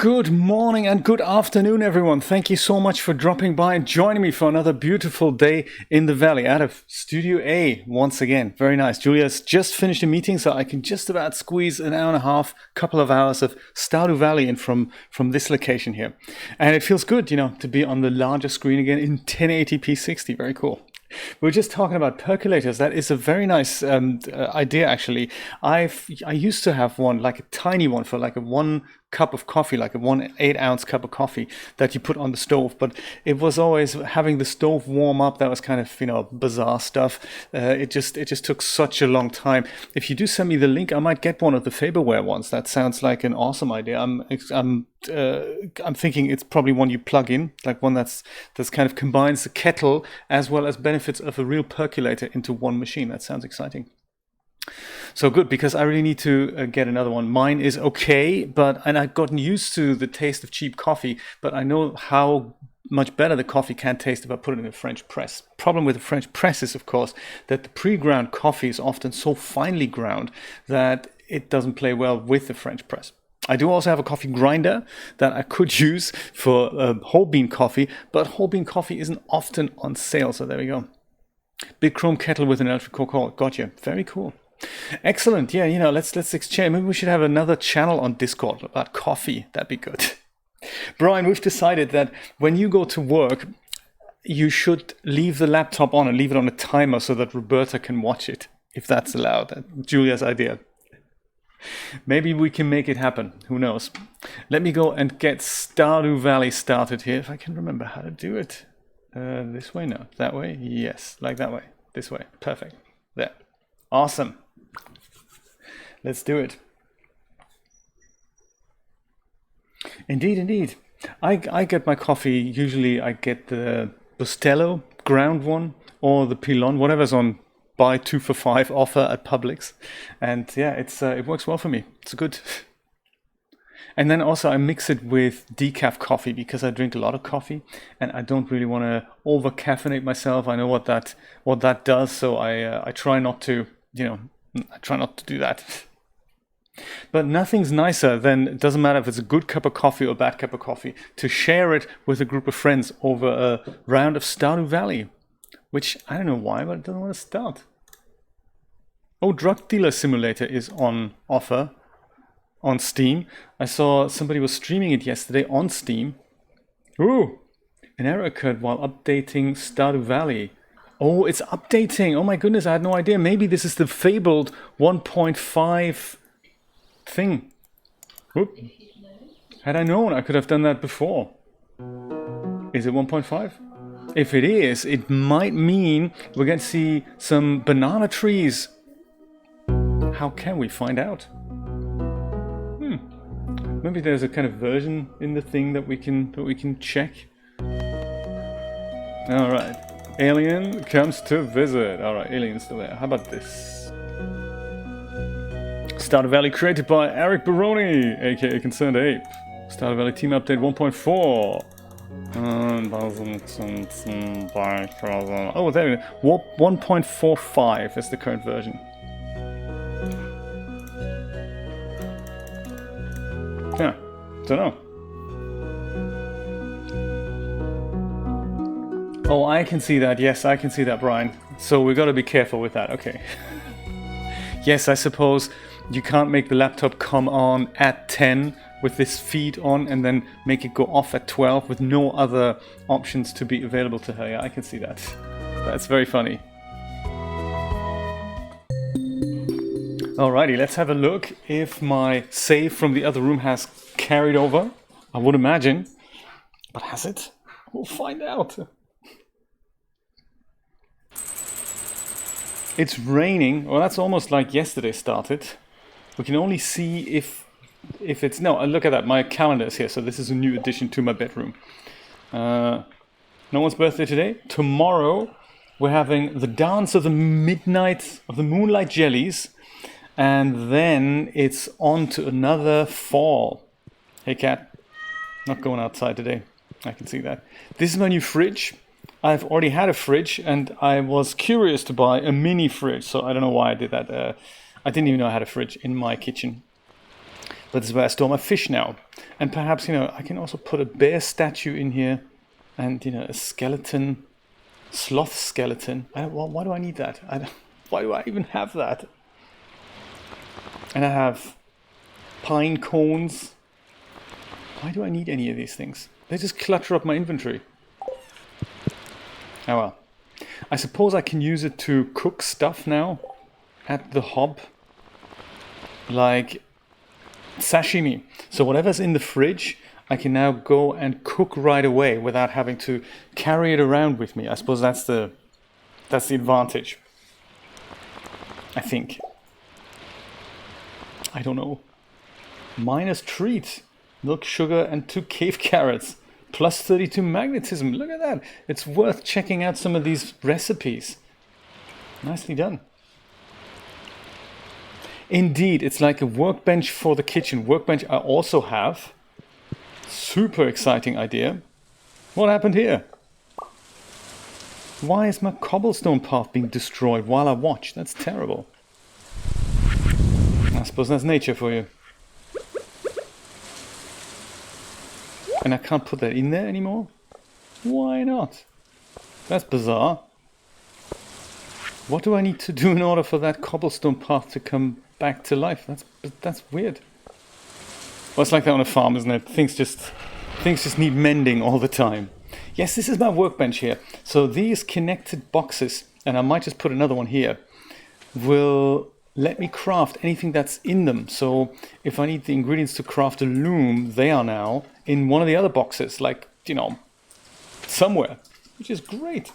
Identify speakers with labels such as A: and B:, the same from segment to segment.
A: Good morning and good afternoon, everyone. Thank you so much for dropping by and joining me for another beautiful day in the valley out of Studio A once again. Very nice. Julia's just finished a meeting, so I can just about squeeze an hour and a half, couple of hours of Stardew Valley in from this location here. And it feels good, to be on the larger screen again in 1080p 60. Very cool. We were just talking about percolators. That is a very nice idea, actually. I used to have one, like a tiny one for like a 1 cup of coffee, like a 1 8-ounce cup of coffee that you put on the stove. But it was always having the stove warm up. That was kind of bizarre stuff. It just took such a long time. If you do send me the link, I might get one of the Faberware ones. That sounds like an awesome idea. I'm thinking it's probably one you plug in, like one that's kind of combines the kettle as well as benefits of a real percolator into one machine. That sounds exciting. So good, because I really need to get another one. Mine is okay, and I've gotten used to the taste of cheap coffee, but I know how much better the coffee can taste if I put it in a French press. Problem with the French press is, of course, that the pre-ground coffee is often so finely ground that it doesn't play well with the French press. I do also have a coffee grinder that I could use for whole bean coffee, but whole bean coffee isn't often on sale, so there we go. Big chrome kettle with an electric core. Gotcha. Very cool. Excellent. Yeah, let's exchange. Maybe we should have another channel on Discord about coffee. That'd be good. Brian, we've decided that when you go to work, you should leave the laptop on and leave it on a timer so that Roberta can watch it, if that's allowed. Julia's idea. Maybe we can make it happen. Who knows? Let me go and get Stardew Valley started here, if I can remember how to do it. This way? No. That way? Yes. Like that way. This way. Perfect. There. Awesome. Let's do it. Indeed. I get my coffee, usually I get the Bustelo ground one or the Pilon, whatever's on buy 2 for 5 offer at Publix. And yeah, it works well for me. It's good. And then also I mix it with decaf coffee because I drink a lot of coffee and I don't really want to over caffeinate myself. I know what that does, so I try not to, I try not to do that. But nothing's nicer than, it doesn't matter if it's a good cup of coffee or a bad cup of coffee, to share it with a group of friends over a round of Stardew Valley, which I don't know why, but it doesn't want to start. Oh, Drug Dealer Simulator is on offer on Steam. I saw somebody was streaming it yesterday on Steam. Ooh, an error occurred while updating Stardew Valley. Oh, it's updating. Oh my goodness, I had no idea. Maybe this is the fabled 1.5 thing. Oop. Had I known, I could have done that before. Is it 1.5? If it is, it might mean we're going to see some banana trees. How can we find out? Maybe there's a kind of version in the thing that we can check. All right. Alien comes to visit. All right, alien's still there. How about this? Stardew Valley created by Eric Baroni, aka Concerned Ape. Stardew Valley team update 1.4. Oh, there we go. 1.45 is the current version. Yeah, don't know. Oh, I can see that. Yes, I can see that, Brian. So we've got to be careful with that. Okay. Yes, I suppose you can't make the laptop come on at 10 with this feed on and then make it go off at 12 with no other options to be available to her. Yeah, I can see that. That's very funny. Alrighty, let's have a look if my save from the other room has carried over. I would imagine. But has it? We'll find out. It's raining. Well, that's almost like yesterday started. We can only see if it's... No, look at that. My calendar is here, so this is a new addition to my bedroom. No one's birthday today. Tomorrow, we're having the dance of the midnight of the moonlight jellies. And then it's on to another fall. Hey, cat. Not going outside today. I can see that. This is my new fridge. I've already had a fridge, and I was curious to buy a mini fridge. So I don't know why I did that. I didn't even know I had a fridge in my kitchen. But this is where I store my fish now. And perhaps, you know, I can also put a bear statue in here. And, you know, a skeleton, sloth skeleton. Why do I need that? Why do I even have that? And I have pine cones. Why do I need any of these things? They just clutter up my inventory. Oh well. I suppose I can use it to cook stuff now at the hob. Like sashimi. So whatever's in the fridge, I can now go and cook right away without having to carry it around with me. I suppose that's the advantage. I think. I don't know. Minus treat. Milk, sugar, and 2 cave carrots. Plus 32 magnetism. Look at that. It's worth checking out some of these recipes. Nicely done. Indeed, it's like a workbench for the kitchen. Workbench I also have. Super exciting idea. What happened here? Why is my cobblestone path being destroyed while I watch? That's terrible. I suppose that's nature for you. And I can't put that in there anymore? Why not? That's bizarre. What do I need to do in order for that cobblestone path to come back to life? That's weird. Well, it's like that on a farm, isn't it? Things just need mending all the time. Yes, this is my workbench here. So these connected boxes, and I might just put another one here, will let me craft anything that's in them. So if I need the ingredients to craft a loom, they are now in one of the other boxes, like, you know, somewhere, which is great.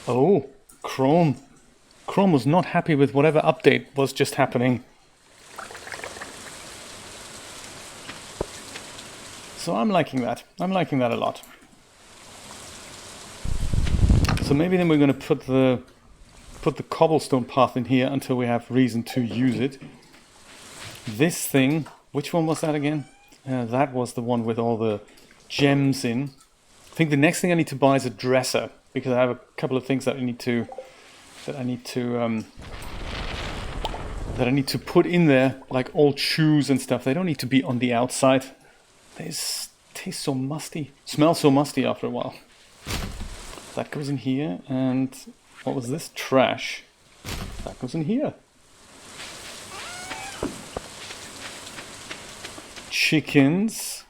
A: Oh, Chrome. Chrome was not happy with whatever update was just happening. So I'm liking that. I'm liking that a lot. So maybe then we're going to put the cobblestone path in here until we have reason to use it. This thing, which one was that again? That was the one with all the gems in. I think the next thing I need to buy is a dresser, because I have a couple of things that I need to put in there, like old shoes and stuff. They don't need to be on the outside. They taste so musty, smell so musty after a while. That goes in here, and what was this? Trash. That goes in here. Chickens.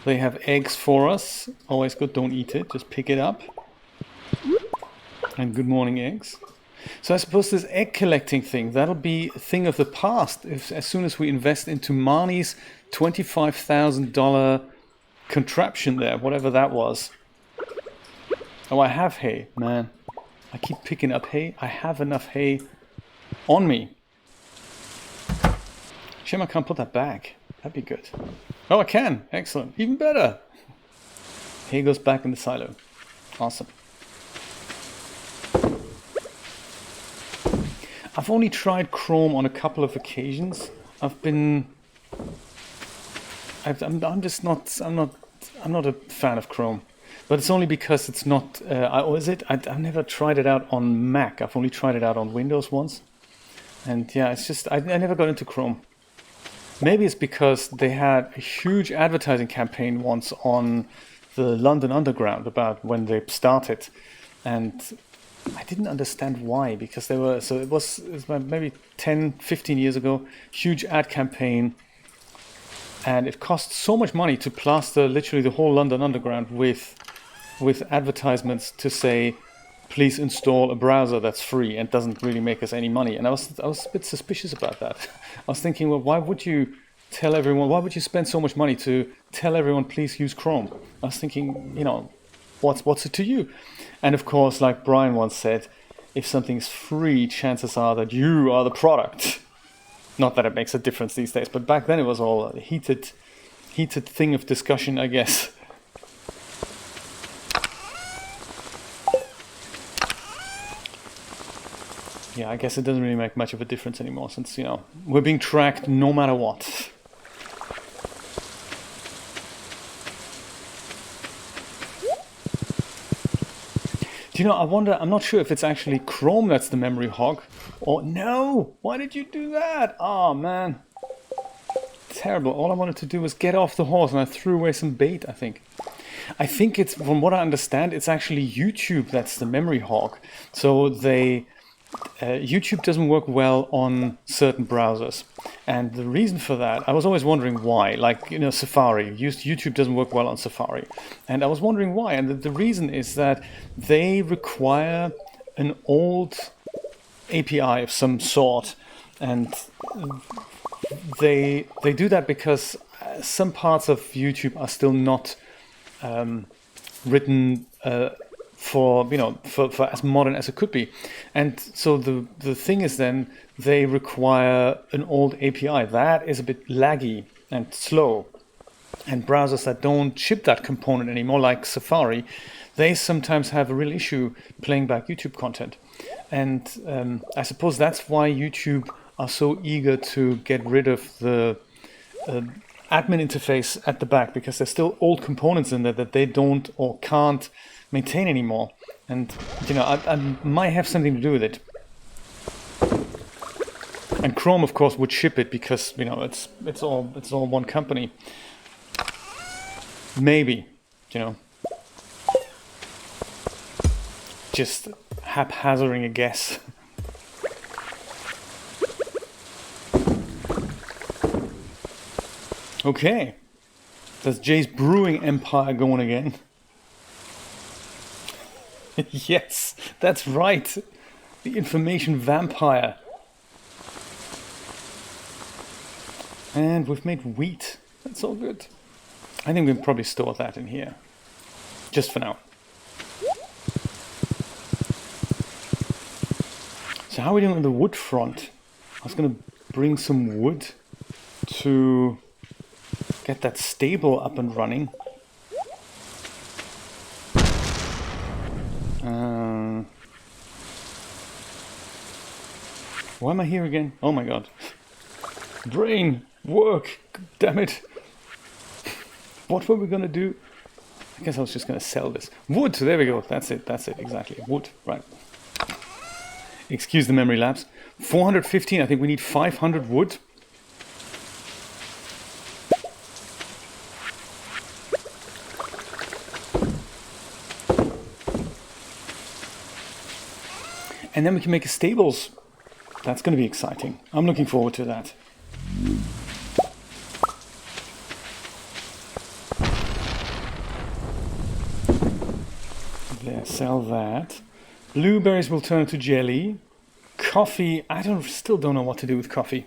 A: They have eggs for us. Always good, don't eat it, just pick it up. And good morning, eggs. So I suppose this egg collecting thing, that'll be a thing of the past as soon as we invest into Marnie's $25,000 contraption there, whatever that was. Oh, I have hay, man. I keep picking up hay. I have enough hay on me. Shame I can't put that back. That'd be good. Oh, I can. Excellent. Even better. Hay goes back in the silo. Awesome. I've only tried Chrome on a couple of occasions. I'm not a fan of Chrome, but it's only because it's not. I've never tried it out on Mac. I've only tried it out on Windows once, and yeah, it's just I never got into Chrome. Maybe it's because they had a huge advertising campaign once on the London Underground about when they started, and I didn't understand why, because they were, so it was maybe 10, 15 years ago, huge ad campaign, and it cost so much money to plaster literally the whole London Underground with advertisements to say, please install a browser that's free and doesn't really make us any money. And I was a bit suspicious about that. I was thinking, well, why would you tell everyone, why would you spend so much money to tell everyone, please use Chrome? I was thinking, you know, what's it to you? And of course, like Brian once said, if something's free, chances are that you are the product. Not that it makes a difference these days, but back then it was all a heated thing of discussion, I guess. Yeah, I guess it doesn't really make much of a difference anymore, since, you know, we're being tracked no matter what. Do you know, I wonder, I'm not sure if it's actually Chrome that's the memory hog, Oh, no! Why did you do that? Oh, man. Terrible. All I wanted to do was get off the horse and I threw away some bait, I think. I think it's, from what I understand, it's actually YouTube that's the memory hog. So YouTube doesn't work well on certain browsers. And the reason for that, I was always wondering why. Like, Safari. YouTube doesn't work well on Safari. And I was wondering why. And the reason is that they require an old API of some sort. And they do that because some parts of YouTube are still not written for as modern as it could be. And so the thing is then they require an old API that is a bit laggy and slow. And browsers that don't ship that component anymore, like Safari, they sometimes have a real issue playing back YouTube content. And I suppose that's why YouTube are so eager to get rid of the admin interface at the back, because there's still old components in there that they don't or can't maintain anymore. And I might have something to do with it. And Chrome, of course, would ship it because it's all one company. Maybe, just haphazarding a guess. Okay, that's Jay's brewing empire going again. Yes, that's right. The information vampire. And we've made wheat. That's all good. I think we can probably store that in here. Just for now. So how are we doing on the wood front? I was going to bring some wood to get that stable up and running. Why am I here again? Oh my god. Brain, work, damn it. What were we gonna do? I guess I was just gonna sell this. Wood, there we go. That's it, exactly. Wood, right. Excuse the memory lapse. 415, I think we need 500 wood. And then we can make a stables. That's going to be exciting. I'm looking forward to that. There, sell that. Blueberries will turn to jelly. Coffee, still don't know what to do with coffee.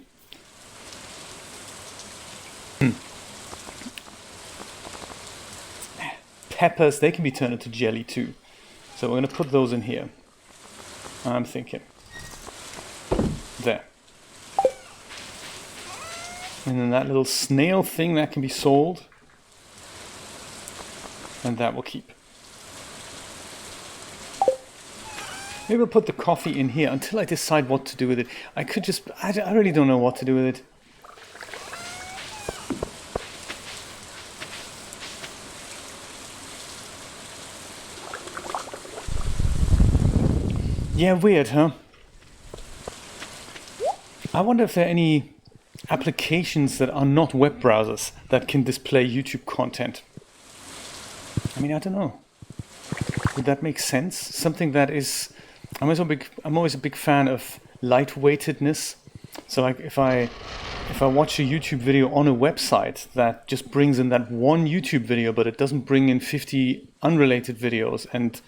A: Peppers, they can be turned into jelly too. So we're going to put those in here. I'm thinking. There. And then that little snail thing, that can be sold. And that will keep. Maybe we'll put the coffee in here until I decide what to do with it. I really don't know what to do with it. Yeah, weird, huh? I wonder if there are any applications that are not web browsers that can display YouTube content. I mean, I don't know. Would that make sense? Something that is... I'm always a big fan of lightweightedness. So like if I watch a YouTube video on a website that just brings in that one YouTube video, but it doesn't bring in 50 unrelated videos and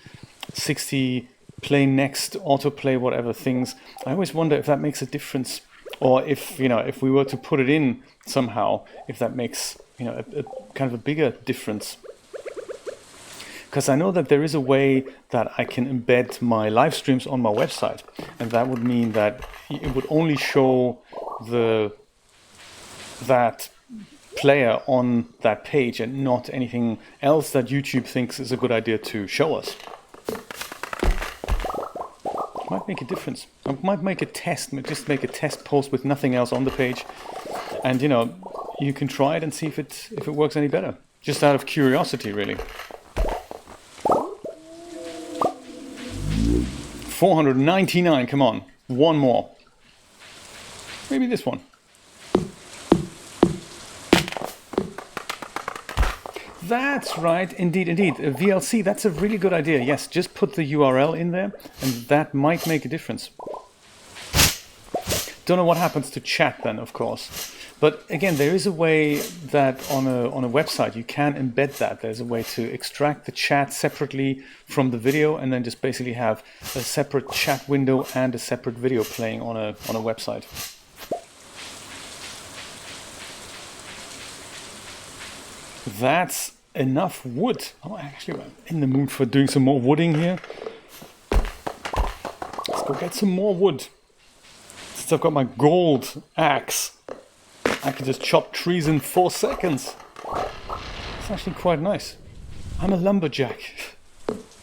A: 60 play next, autoplay, whatever things. I always wonder if that makes a difference, or if if we were to put it in somehow, if that makes a kind of a bigger difference. Because I know that there is a way that I can embed my live streams on my website, and that would mean that it would only show that player on that page and not anything else that YouTube thinks is a good idea to show us. Might make a difference. I might make a test, just make a test post with nothing else on the page, and you can try it and see if it works any better. Just out of curiosity, really. 499, come on, one more. Maybe this one. That's right, indeed. VLC, that's a really good idea. Yes, just put the URL in there, and that might make a difference. Don't know what happens to chat then, of course. But again, there is a way that on a website you can embed that. There's a way to extract the chat separately from the video, and then just basically have a separate chat window and a separate video playing on a website. That's enough wood. Oh, actually, I'm in the mood for doing some more wooding here. Let's go get some more wood. Since I've got my gold axe, I can just chop trees in 4 seconds. It's actually quite nice. I'm a lumberjack.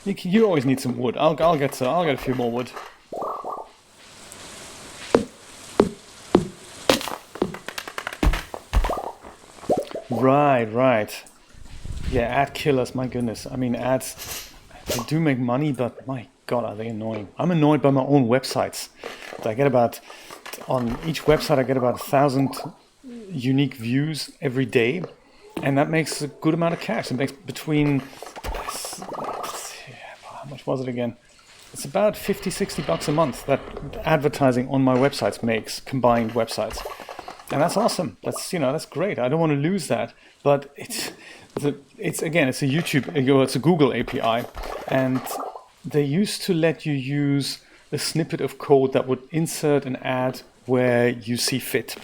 A: You always need some wood. I'll get a few more wood. Right. Yeah, ad killers, my goodness. I mean, ads, they do make money, but my God, are they annoying. I'm annoyed by my own websites. On each website, I get about 1,000 unique views every day, and that makes a good amount of cash. It makes between, how much was it again? It's about 50, 60 bucks a month that advertising on my websites makes, combined websites. And that's awesome. That's great. I don't want to lose that. But it's a Google API, and they used to let you use a snippet of code that would insert an ad where you see fit.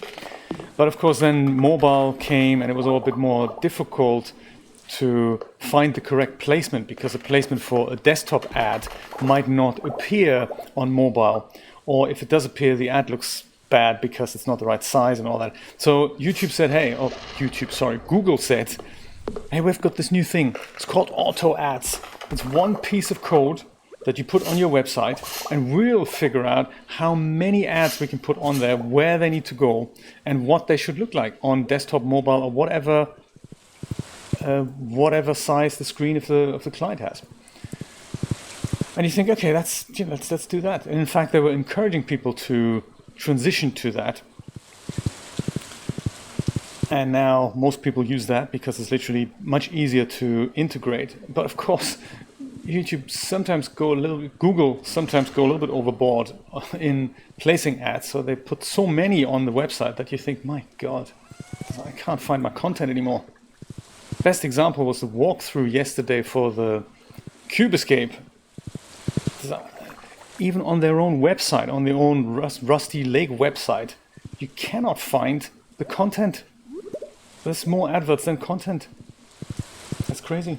A: But of course, then mobile came, and it was all a bit more difficult to find the correct placement, because the placement for a desktop ad might not appear on mobile, or if it does appear, the ad looks bad because it's not the right size and all that. So Google said, hey, we've got this new thing. It's called auto ads. It's one piece of code that you put on your website, and we'll figure out how many ads we can put on there, where they need to go, and what they should look like on desktop, mobile, or whatever size the screen of the client has. And you think, okay, let's do that. And in fact, they were encouraging people to transition to that. And now most people use that because it's literally much easier to integrate. But of course, Google sometimes go a little bit overboard in placing ads. So they put so many on the website that you think, my God, I can't find my content anymore. Best example was the walkthrough yesterday for the Cube Escape. Even on their own website, on their own Rusty Lake website, you cannot find the content. There's more adverts than content. That's crazy.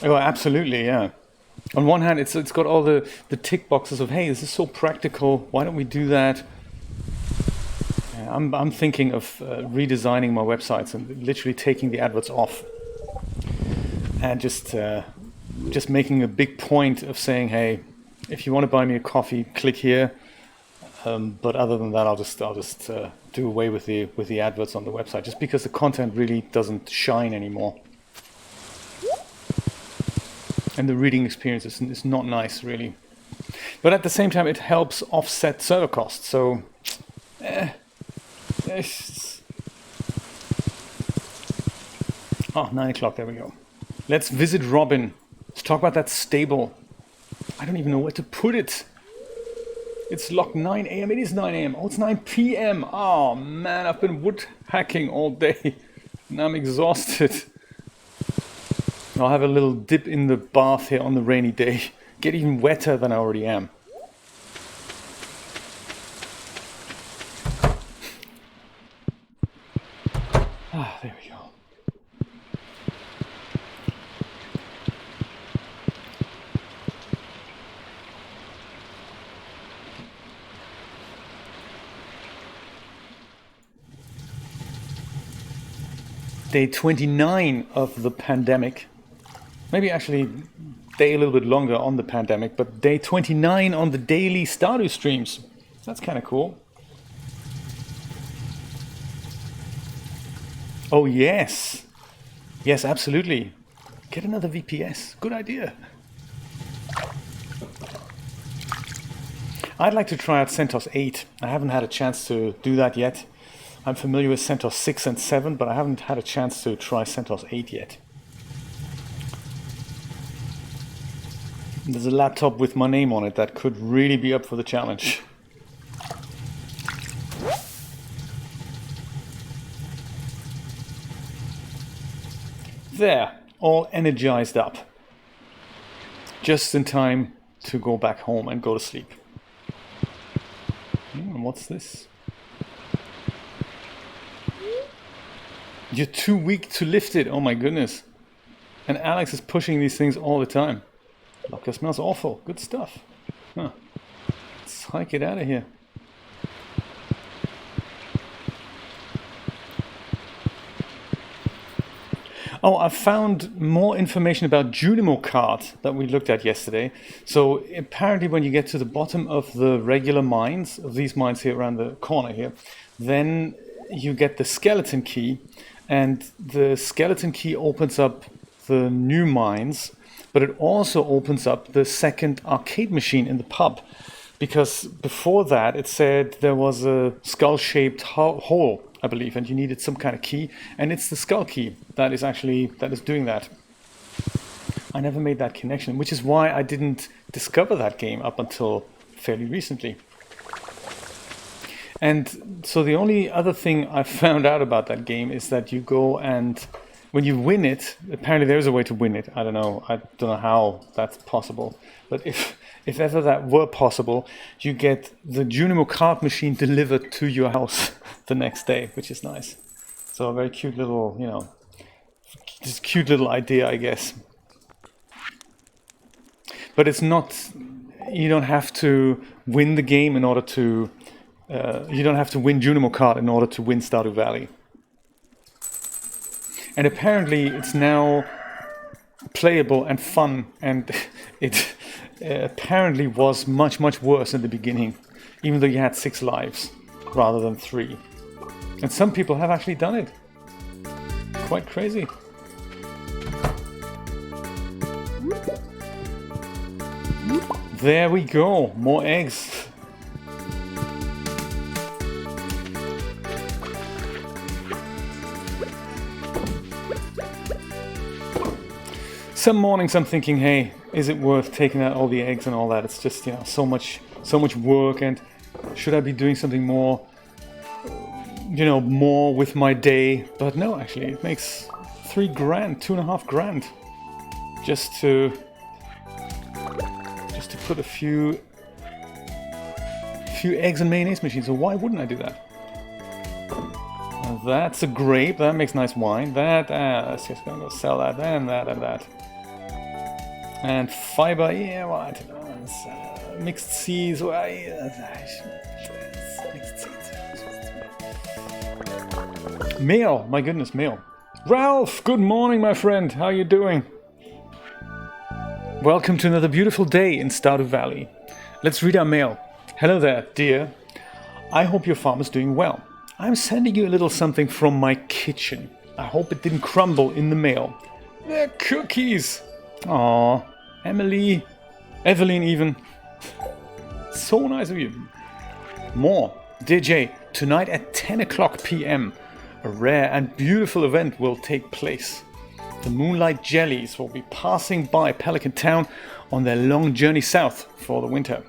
A: Oh, absolutely, yeah. On one hand, it's got all the tick boxes of, hey, this is so practical. Why don't we do that? I'm thinking of redesigning my websites and literally taking the adverts off, and just making a big point of saying, hey, if you want to buy me a coffee, click here. But other than that, I'll just do away with the adverts on the website, just because the content really doesn't shine anymore, and the reading experience is not nice, really. But at the same time, it helps offset server costs. So. Oh, 9 o'clock, there we go. Let's visit Robin. Let's talk about that stable. I don't even know where to put it. It's locked 9 a.m. It is 9 a.m. Oh, it's 9 p.m. Oh, man, I've been wood hacking all day. And I'm exhausted. I'll have a little dip in the bath here on the rainy day. Get even wetter than I already am. There we go. Day 29 of the pandemic. Maybe actually day a little bit longer on the pandemic, but day 29 on the daily Stardew streams. That's kind of cool. Oh yes, Yes, absolutely. Get another VPS. Good idea. I'd like to try out CentOS 8. I haven't had a chance to do that yet. I'm familiar with CentOS 6 and 7, but I haven't had a chance to try CentOS 8 yet. There's a laptop with my name on it that could really be up for the challenge. There, all energized up. Just in time to go back home and go to sleep. What's this? You're too weak to lift it. Oh my goodness. And Alex is pushing these things all the time. Look, it smells awful. Good stuff. Huh. Let's hike it out of here. Oh, I found more information about Junimo Kart that we looked at yesterday. So apparently when you get to the bottom of the regular mines, of these mines here around the corner here, then you get the skeleton key, and the skeleton key opens up the new mines, but it also opens up the second arcade machine in the pub. Because before that it said there was a skull-shaped hole, I believe, and you needed some kind of key, and it's the skull key that is doing that. I never made that connection, which is why I didn't discover that game up until fairly recently. And so the only other thing I found out about that game is that you go and when you win it, apparently there's a way to win it. I don't know how that's possible, but if ever that were possible, you get the Junimo Kart machine delivered to your house the next day, which is nice. So a very cute little, just cute little idea, I guess. But it's not, you don't have to win the game in order to, you don't have to win Junimo Kart in order to win Stardew Valley. And apparently it's now playable and fun, and it apparently was much worse in the beginning, even though you had 6 lives rather than 3. And some people have actually done it. Quite crazy. There we go, more eggs. Some mornings I'm thinking, hey, is it worth taking out all the eggs and all that? It's just, so much work, and should I be doing something more, more with my day? But no, actually, it makes $3,000, $2,500 just to put a few eggs in mayonnaise machines. So why wouldn't I do that? That's a grape. That makes nice wine. That's just gonna go sell that, and that, and that. And fiber, yeah, what? Mixed seeds, well, mixed seeds. Mail, my goodness, mail. Ralph, good morning, my friend. How are you doing? Welcome to another beautiful day in Stardew Valley. Let's read our mail. Hello there, dear. I hope your farm is doing well. I'm sending you a little something from my kitchen. I hope it didn't crumble in the mail. They're cookies. Aww, Emily, Evelyn even. So nice of you. More. Dear Jay, tonight at 10 o'clock p.m. a rare and beautiful event will take place. The Moonlight Jellies will be passing by Pelican Town on their long journey south for the winter.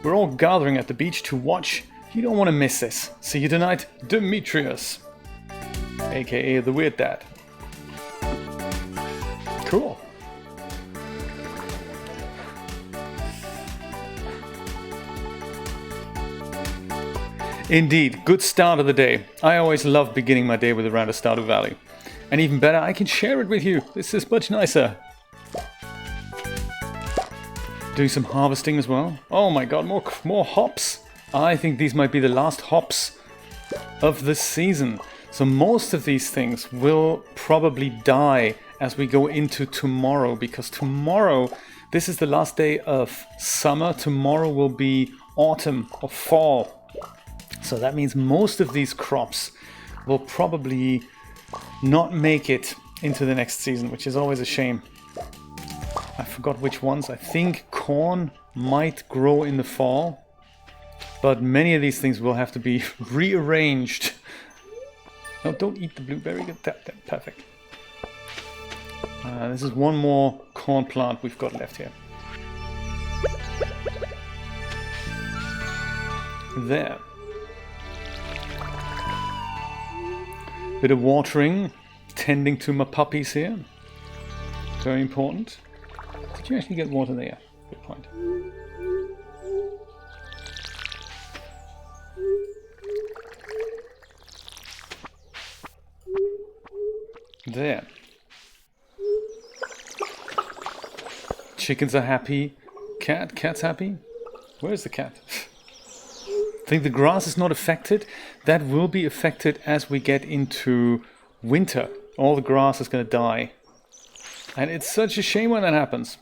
A: We're all gathering at the beach to watch. You don't want to miss this. See you tonight, Demetrius, aka the Weird Dad. Cool. Indeed, good start of the day. I always love beginning my day with a round of Stardew Valley. And even better, I can share it with you. This is much nicer. Doing some harvesting as well. Oh my god, more hops. I think these might be the last hops of the season. So most of these things will probably die as we go into tomorrow, because tomorrow, this is the last day of summer. Tomorrow will be autumn or fall. So that means most of these crops will probably not make it into the next season, which is always a shame. I forgot which ones. I think corn might grow in the fall, but many of these things will have to be rearranged. No, don't eat the blueberry. Perfect. This is one more corn plant we've got left here. There. Bit of watering, tending to my puppies here. Very important. Did you actually get water there? Good point. There. Chickens are happy. Cat's happy. Where's the cat? I think the grass is not affected. That will be affected as we get into winter. All the grass is going to die. And it's such a shame when that happens.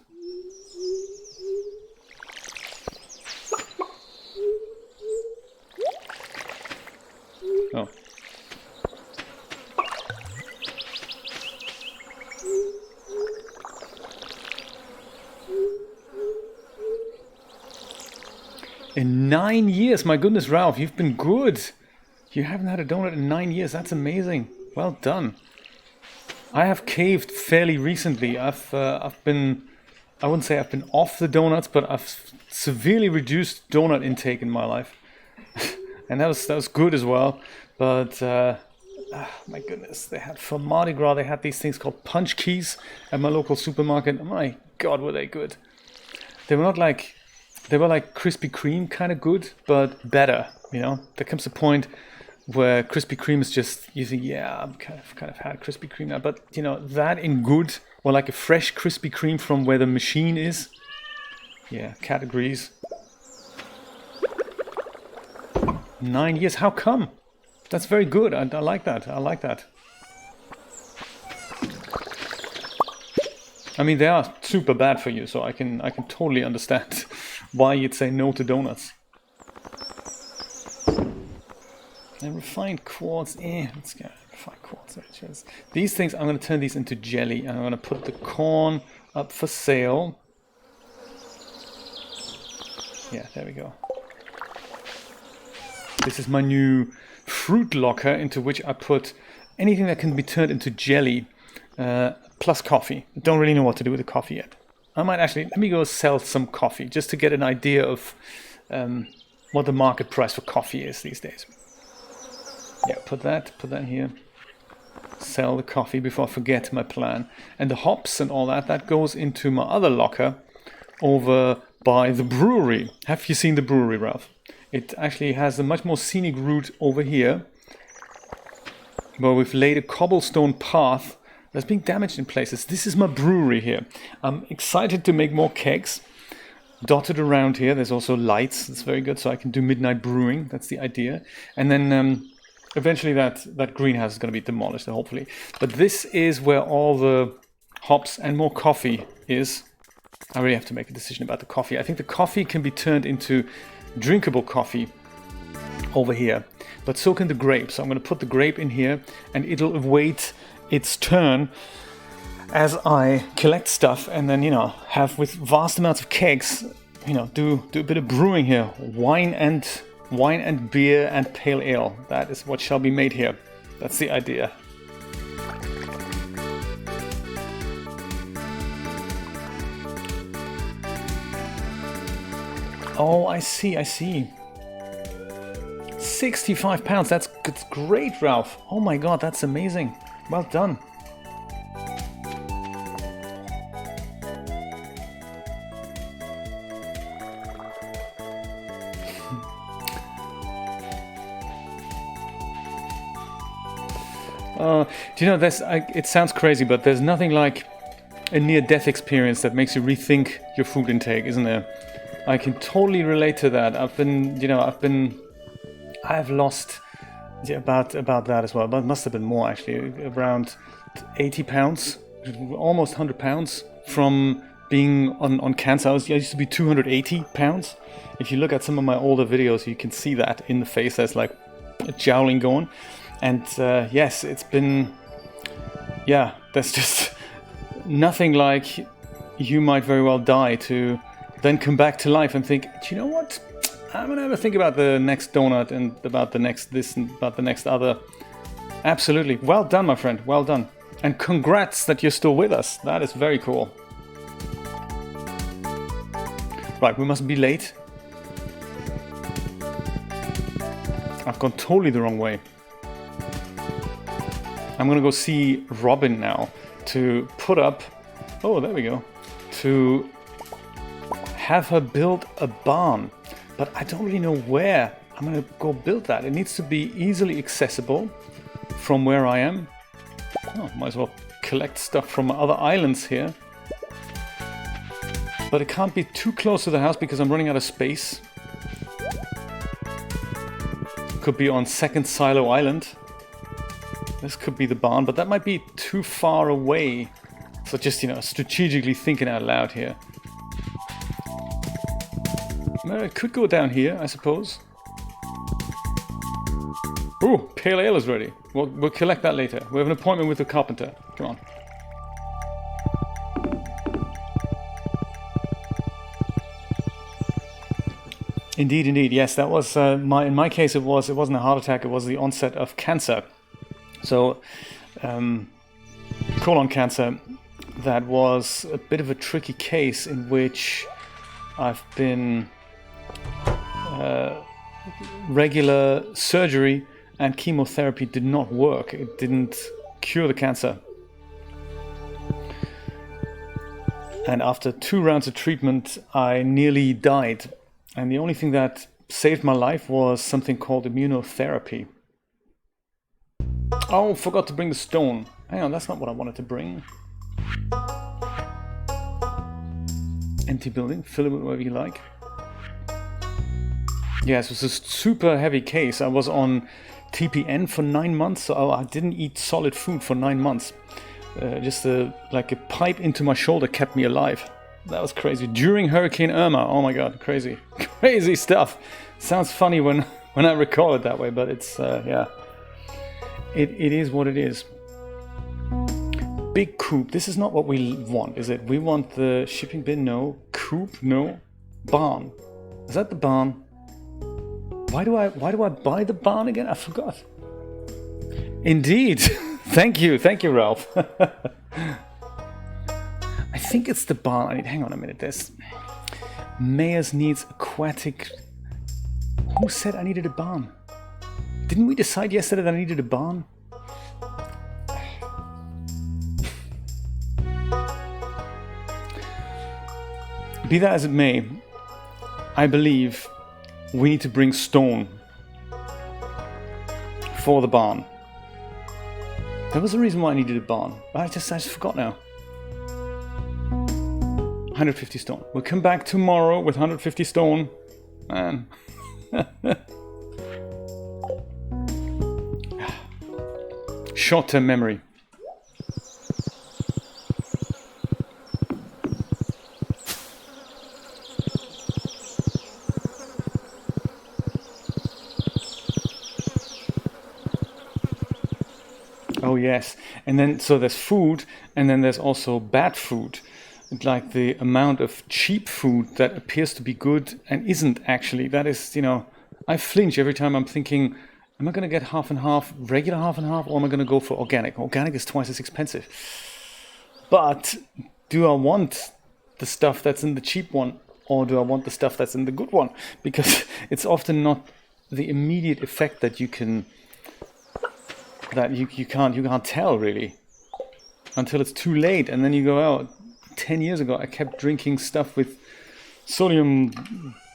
A: Oh. In 9 years, my goodness, Ralph, you've been good. You haven't had a donut in 9 years. That's amazing. Well done. I have caved fairly recently. I've been, I wouldn't say I've been off the donuts, but I've severely reduced donut intake in my life, and that was good as well. But my goodness, they had for Mardi Gras. They had these things called punch keys at my local supermarket. Oh my God, were they good? They were not like. They were like Krispy Kreme kind of good, but better, you know? There comes a point where Krispy Kreme is just, you think, yeah, I've kind of had Krispy Kreme now, but, you know, that in good, or like a fresh Krispy Kreme from where the machine is. Yeah, cat agrees. 9 years, how come? That's very good, I like that, I like that. I mean, they are super bad for you, so I can totally understand why you'd say no to donuts. And refined quartz, let's go. Refined quartz. These things, I'm going to turn these into jelly, and I'm going to put the corn up for sale. Yeah, there we go. This is my new fruit locker into which I put anything that can be turned into jelly. Plus coffee. I don't really know what to do with the coffee yet. I might actually, let me go sell some coffee just to get an idea of what the market price for coffee is these days. Yeah, put that here. Sell the coffee before I forget my plan. And the hops and all that, that goes into my other locker over by the brewery. Have you seen the brewery, Ralph? It actually has a much more scenic route over here, where we've laid a cobblestone path that's being damaged in places. This is my brewery here. I'm excited to make more kegs dotted around here. There's also lights. That's very good. So I can do midnight brewing. That's the idea. And then eventually that greenhouse is going to be demolished, hopefully. But this is where all the hops and more coffee is. I really have to make a decision about the coffee. I think the coffee can be turned into drinkable coffee over here. But so can the grape. So I'm going to put the grape in here and it'll await its turn as I collect stuff and then, you know, have with vast amounts of kegs, you know, do a bit of brewing here. Wine and beer and pale ale. That is what shall be made here. That's the idea. Oh, I see. 65 pounds. That's great, Ralph. Oh my God, that's amazing. Well done. Do you know, it sounds crazy, but there's nothing like a near-death experience that makes you rethink your food intake, isn't there? I can totally relate to that. I've lost about that as well, but it must have been more actually, around 80 pounds, almost 100 pounds from being on cancer. I used to be 280 pounds. If you look at some of my older videos, you can see that in the face. There's like a jowling going. And yes, it's been, yeah, There's just nothing like you might very well die to then come back to life and think, do you know what? I'm gonna have a think about the next donut and about the next this and about the next other. Absolutely. Well done, my friend. Well done. And congrats that you're still with us. That is very cool. Right, we mustn't be late. I've gone totally the wrong way. I'm gonna go see Robin now to put up... Oh, there we go. To have her build a barn. But I don't really know where I'm gonna go build that. It needs to be easily accessible from where I am. Oh, might as well collect stuff from other islands here. But it can't be too close to the house because I'm running out of space. Could be on Second Silo Island. This could be the barn, but that might be too far away. So just, you know, strategically thinking out loud here. It could go down here, I suppose. Ooh, pale ale is ready. We'll collect that later. We have an appointment with the carpenter. Come on. Indeed, indeed. Yes, that was in my case. It wasn't a heart attack. It was the onset of cancer. So, colon cancer. That was a bit of a tricky case in which I've been regular surgery and chemotherapy did not work. It didn't cure the cancer. And after 2 rounds of treatment, I nearly died. And the only thing that saved my life was something called immunotherapy. Oh, forgot to bring the stone. Hang on, that's not what I wanted to bring. Empty building, fill it with whatever you like. Yes, it was a super heavy case. I was on TPN for 9 months, so I didn't eat solid food for 9 months. Just like a pipe into my shoulder kept me alive. That was crazy. During Hurricane Irma, oh my god, crazy. Crazy stuff. Sounds funny when I recall it that way, but it's, yeah. It is what it is. Big coop. This is not what we want, is it? We want the shipping bin, no. Coop, no. Barn. Is that the barn? Why do I buy the barn again? I forgot. Indeed. Thank you, Ralph. I think it's the barn. Hang on a minute. There's Mayors needs aquatic. Who said I needed a barn? Didn't we decide yesterday that I needed a barn? Be that as it may, I believe we need to bring stone for the barn. There was a reason why I needed a barn, but I just forgot now. 150 stone. We'll come back tomorrow with 150 stone. Man. Short-term memory. Oh yes, and then so there's food, and then there's also bad food. Like the amount of cheap food that appears to be good and isn't actually. That is, you know, I flinch every time I'm thinking, am I going to get half and half, regular half and half, or am I going to go for organic? Organic is twice as expensive. But do I want the stuff that's in the cheap one, or do I want the stuff that's in the good one? Because it's often not the immediate effect that you can, that you can't tell really until it's too late, and then you go, oh, 10 years ago I kept drinking stuff with sodium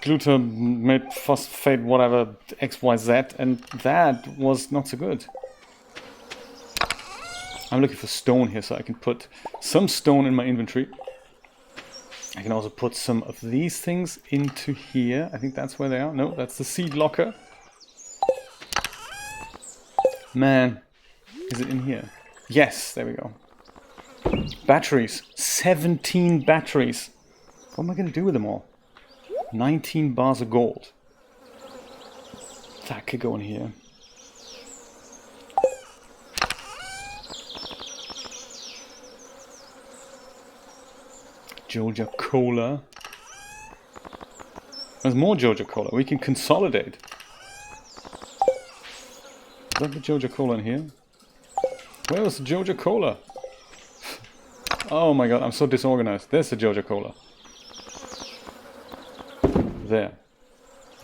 A: glutamate phosphate whatever XYZ, and that was not so good. I'm looking for stone here so I can put some stone in my inventory. I can also put some of these things into here. I think that's where they are. No, that's the seed locker. Man, is it in here? Yes, there we go. Batteries. 17 batteries. What am I going to do with them all? 19 bars of gold. That could go in here. Georgia Cola. There's more Georgia Cola. We can consolidate. Is that the Georgia Cola in here? Where was the Georgia Cola? Oh my god, I'm so disorganized. There's the Georgia Cola. There.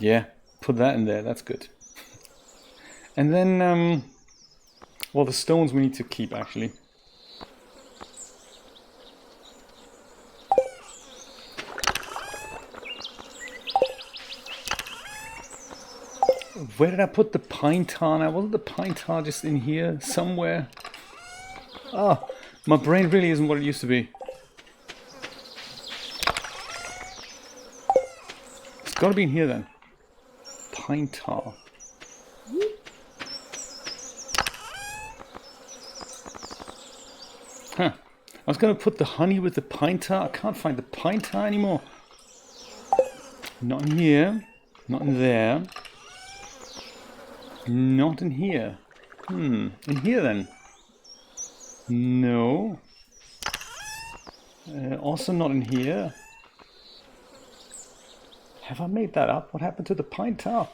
A: Yeah, put that in there. That's good. And then, well, the stones we need to keep, actually. Where did I put the pine tar now? Wasn't the pine tar just in here somewhere? Oh, my brain really isn't what it used to be. It's got to be in here then. Pine tar. Huh. I was going to put the honey with the pine tar. I can't find the pine tar anymore. Not in here. Not in there. Not in here. In here then. No. Also not in here. Have I made that up? What happened to the pine tar?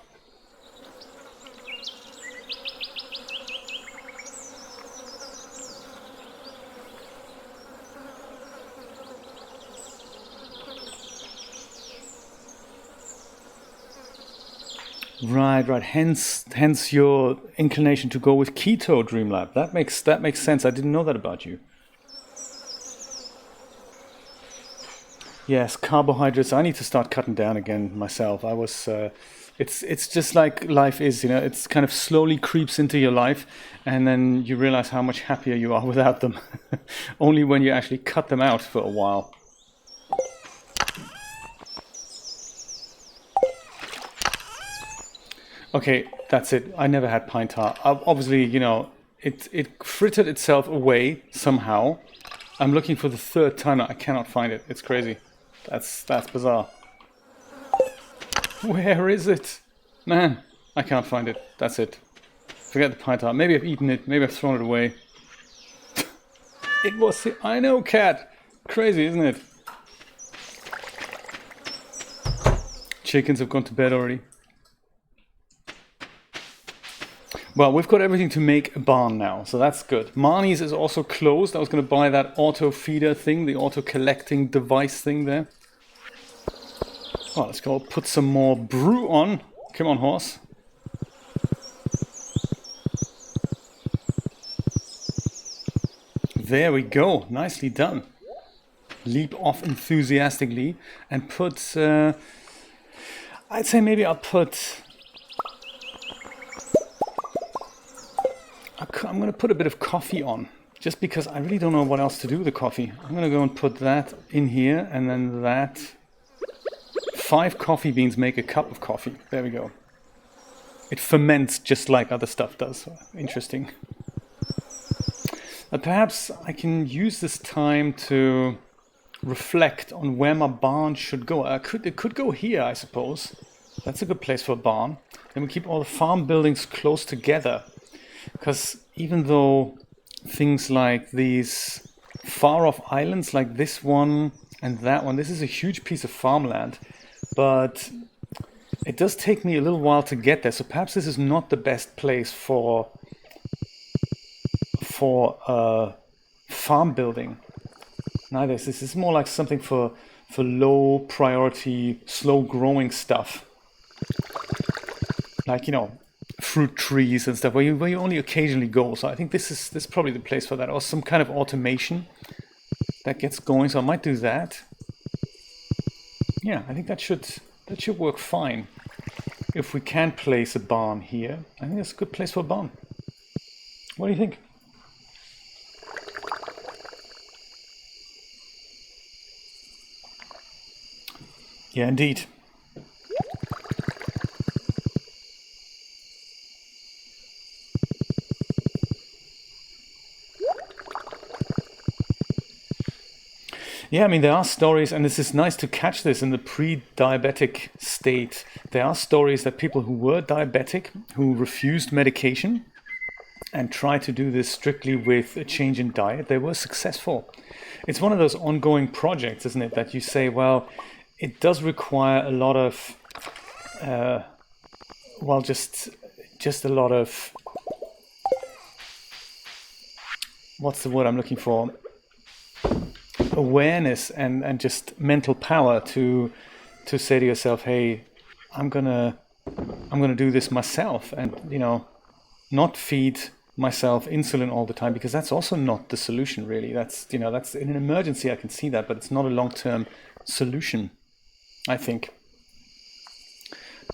A: Right. Hence your inclination to go with keto, Dreamlab. That makes sense. I didn't know that about you. Yes, carbohydrates. I need to start cutting down again myself. I was. It's just like life is, you know. It's kind of slowly creeps into your life, and then you realize how much happier you are without them. Only when you actually cut them out for a while. Okay, that's it. I never had pine tar. Obviously, you know, it frittered itself away somehow. I'm looking for the third time now. I cannot find it. It's crazy. That's bizarre. Where is it? Man, I can't find it. That's it. Forget the pine tar. Maybe I've eaten it. Maybe I've thrown it away. It was... I know, cat. Crazy, isn't it? Chickens have gone to bed already. Well, we've got everything to make a barn now, so that's good. Marnie's is also closed. I was going to buy that auto feeder thing, the auto collecting device thing there. Well, let's go put some more brew on. Come on, horse. There we go. Nicely done. Leap off enthusiastically and put... I'd say maybe I'll put... I'm going to put a bit of coffee on, just because I really don't know what else to do with the coffee. I'm going to go and put that in here, and then that. 5 coffee beans make a cup of coffee. There we go. It ferments just like other stuff does. Interesting. But perhaps I can use this time to reflect on where my barn should go. It could go here, I suppose. That's a good place for a barn. Then we keep all the farm buildings close together. Because even though things like these far-off islands like this one and that one, this is a huge piece of farmland, but it does take me a little while to get there, so perhaps this is not the best place for farm building. Neither. This is more like something for low priority, slow growing stuff. Like, you know, fruit trees and stuff where you only occasionally go. So I think this is probably the place for that, or some kind of automation that gets going. So I might do that. Yeah, I think that should work fine. If we can place a barn here, I think that's a good place for a barn. What do you think? Yeah, indeed. Yeah, I mean, there are stories, and this is nice to catch this in the pre-diabetic state. There are stories that people who were diabetic, who refused medication, and tried to do this strictly with a change in diet. They were successful. It's one of those ongoing projects, isn't it, that you say, well, it does require a lot of, just a lot of, what's the word I'm looking for? Awareness and just mental power to say to yourself, hey, I'm gonna do this myself, and not feed myself insulin all the time, because that's also not the solution really. That's that's in an emergency, I can see that, but it's not a long-term solution, I think.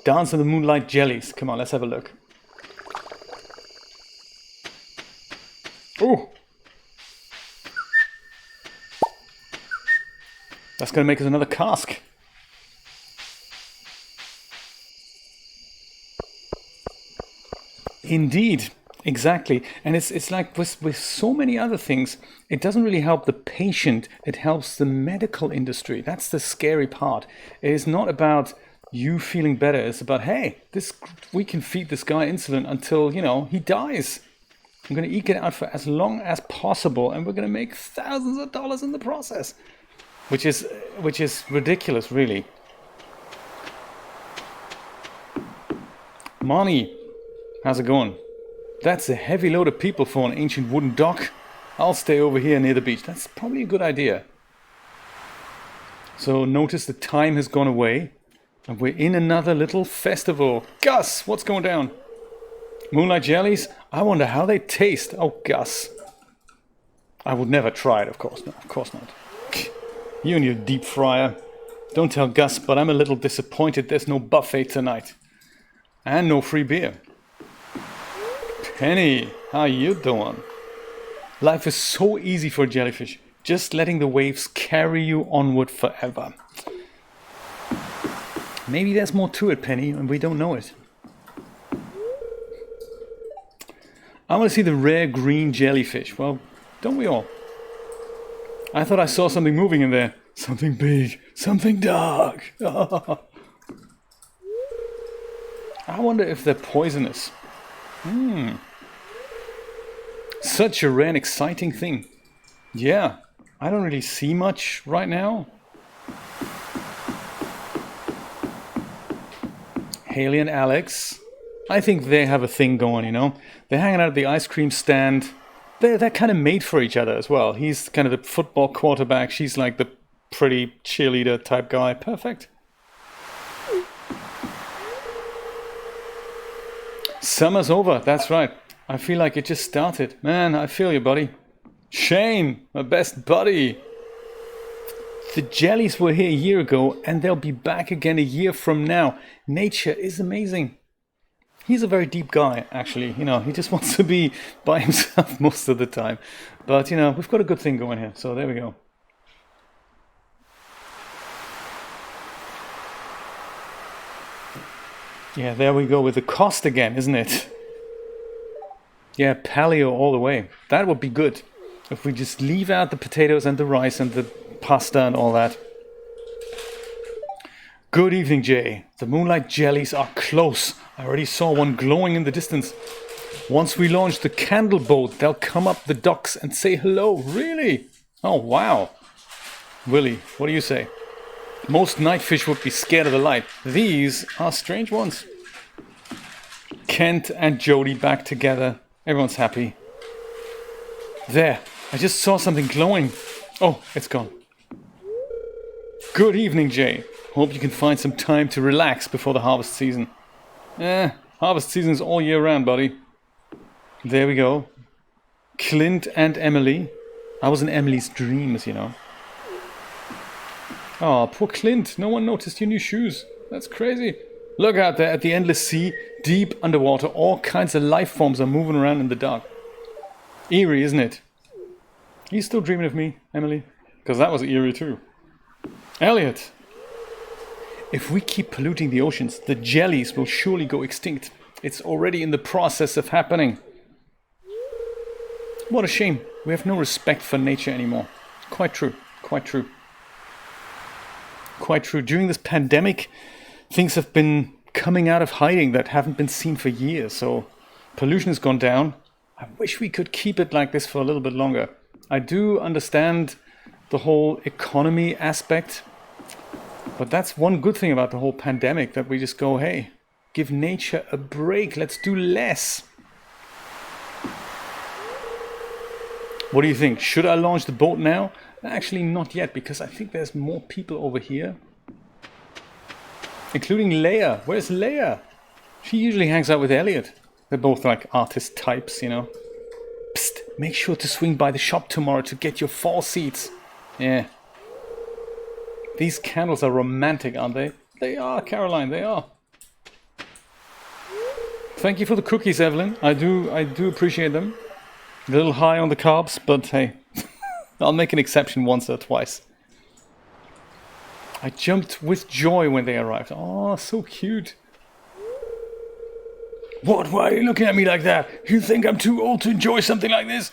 A: Dance of the Moonlight Jellies. Come on, let's have a look. Oh, that's gonna make us another cask. Indeed, exactly. And it's like with so many other things, it doesn't really help the patient, it helps the medical industry. That's the scary part. It is not about you feeling better, it's about, hey, we can feed this guy insulin until, he dies. I'm going to eke it out for as long as possible, and we're going to make thousands of dollars in the process, which is ridiculous, really. Marnie, how's it going? That's a heavy load of people for an ancient wooden dock. I'll stay over here near the beach. That's probably a good idea. So notice the time has gone away, and we're in another little festival. Gus, what's going down? Moonlight jellies? I wonder how they taste. Oh, Gus. I would never try it, of course. No, of course not. You and your deep fryer. Don't tell Gus, but I'm a little disappointed there's no buffet tonight. And no free beer. Penny, how you doing? Life is so easy for a jellyfish. Just letting the waves carry you onward forever. Maybe there's more to it, Penny, and we don't know it. I want to see the rare green jellyfish. Well, don't we all? I thought I saw something moving in there. Something big, something dark. I wonder if they're poisonous. Such a rare and exciting thing. Yeah, I don't really see much right now. Haley and Alex, I think they have a thing going, They're hanging out at the ice cream stand. They're kind of made for each other as well. He's kind of the football quarterback. She's like the pretty cheerleader type guy. Perfect. Summer's over, that's right. I feel like it just started. Man, I feel you, buddy. Shane, my best buddy. The jellies were here a year ago, and they'll be back again a year from now. Nature is amazing. He's a very deep guy, actually. He just wants to be by himself most of the time. But, we've got a good thing going here. So there we go. Yeah, there we go with the cost again, isn't it? Yeah, paleo all the way. That would be good. If we just leave out the potatoes and the rice and the pasta and all that. Good evening, Jay. The moonlight jellies are close. I already saw one glowing in the distance. Once we launch the candle boat, they'll come up the docks and say hello. Really? Oh, wow. Willie, what do you say? Most nightfish would be scared of the light. These are strange ones. Kent and Jody back together. Everyone's happy. There, I just saw something glowing. Oh, it's gone. Good evening, Jay. Hope you can find some time to relax before the harvest season. Harvest season is all year round, buddy. There we go. Clint and Emily. I was in Emily's dreams, Oh, poor Clint. No one noticed your new shoes. That's crazy. Look out there at the endless sea, deep underwater. All kinds of life forms are moving around in the dark. Eerie, isn't it? Are you still dreaming of me, Emily? Because that was eerie too. Elliot. If we keep polluting the oceans, the jellies will surely go extinct. It's already in the process of happening. What a shame. We have no respect for nature anymore. Quite true. Quite true. Quite true. During this pandemic, things have been coming out of hiding that haven't been seen for years. So pollution has gone down. I wish we could keep it like this for a little bit longer. I do understand the whole economy aspect, but that's one good thing about the whole pandemic, that we just go, hey, give nature a break, let's do less. What do you think? Should I launch the boat now? Actually, not yet, because I think there's more people over here. Including Leia. Where's Leia? She usually hangs out with Elliot. They're both like artist types, you know. Psst, make sure to swing by the shop tomorrow to get your fall seats. Yeah. These candles are romantic, aren't they? They are, Caroline, they are. Thank you for the cookies, Evelyn. I do appreciate them. A little high on the carbs, but hey, I'll make an exception once or twice. I jumped with joy when they arrived. Oh, so cute. What? Why are you looking at me like that? You think I'm too old to enjoy something like this?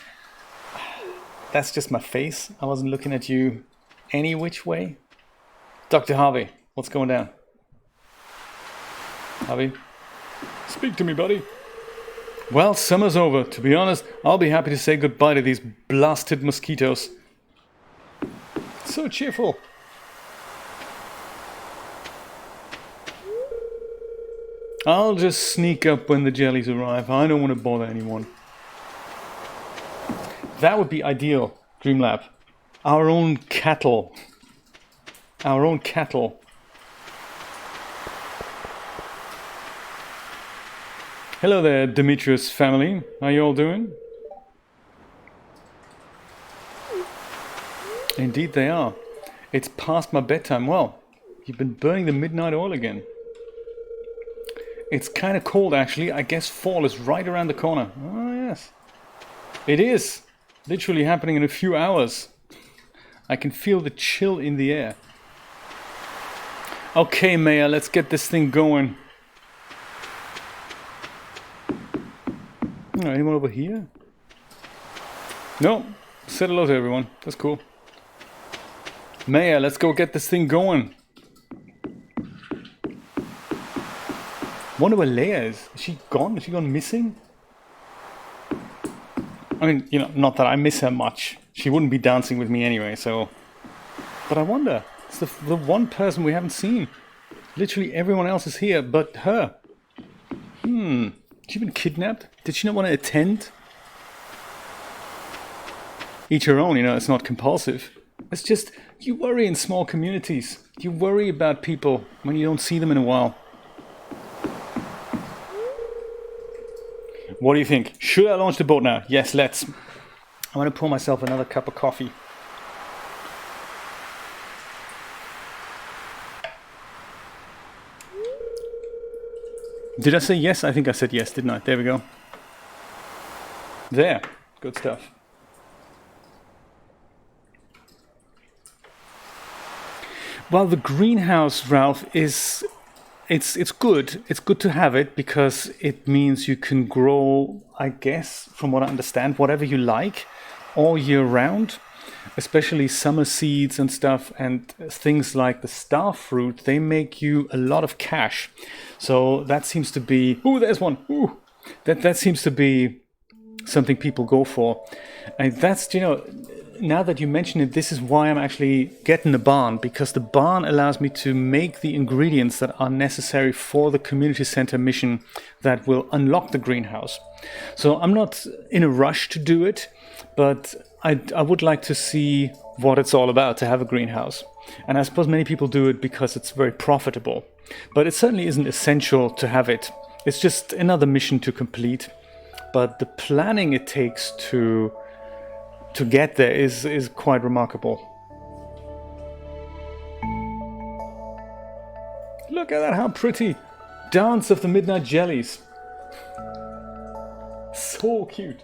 A: That's just my face. I wasn't looking at you any which way. Dr. Harvey, what's going down? Harvey? Speak to me, buddy. Well, summer's over. To be honest, I'll be happy to say goodbye to these blasted mosquitoes. So cheerful. I'll just sneak up when the jellies arrive. I don't want to bother anyone. That would be ideal, Dreamlab. Our own cattle. Our own cattle. Hello there, Demetrius family. How you all doing? Indeed they are. It's past my bedtime. Well, you've been burning the midnight oil again. It's kind of cold actually. I guess fall is right around the corner. Oh yes. It is. Literally happening in a few hours. I can feel the chill in the air. Okay, Maya, let's get this thing going. Oh, anyone over here? No. Said hello to everyone. That's cool. Maya, let's go get this thing going. Wonder where Leia is. Is she gone? Is she gone missing? I mean, you know, not that I miss her much. She wouldn't be dancing with me anyway, so... But I wonder. It's the one person we haven't seen. Literally everyone else is here but her. She been kidnapped? Did she not want to attend? Each her own, you know, it's not compulsive. It's just, you worry in small communities. You worry about people when you don't see them in a while. What do you think? Should I launch the boat now? Yes, let's. I'm going to pour myself another cup of coffee. Did I say yes? I think I said yes, didn't I? There we go. There. Good stuff. Well, the greenhouse, Ralph, is... It's good. It's good to have it because it means you can grow, I guess, from what I understand, whatever you like all year round. Especially summer seeds and stuff, and things like the star fruit, they make you a lot of cash. So that seems to be... Ooh, there's one! Ooh! That seems to be something people go for. And that's, you know, now that you mention it, this is why I'm actually getting the barn, because the barn allows me to make the ingredients that are necessary for the community center mission that will unlock the greenhouse. So I'm not in a rush to do it, but I would like to see what it's all about to have a greenhouse. And I suppose many people do it because it's very profitable. But it certainly isn't essential to have it. It's just another mission to complete. But the planning it takes to get there is quite remarkable. Look at that, how pretty! Dance of the Midnight Jellies. So cute.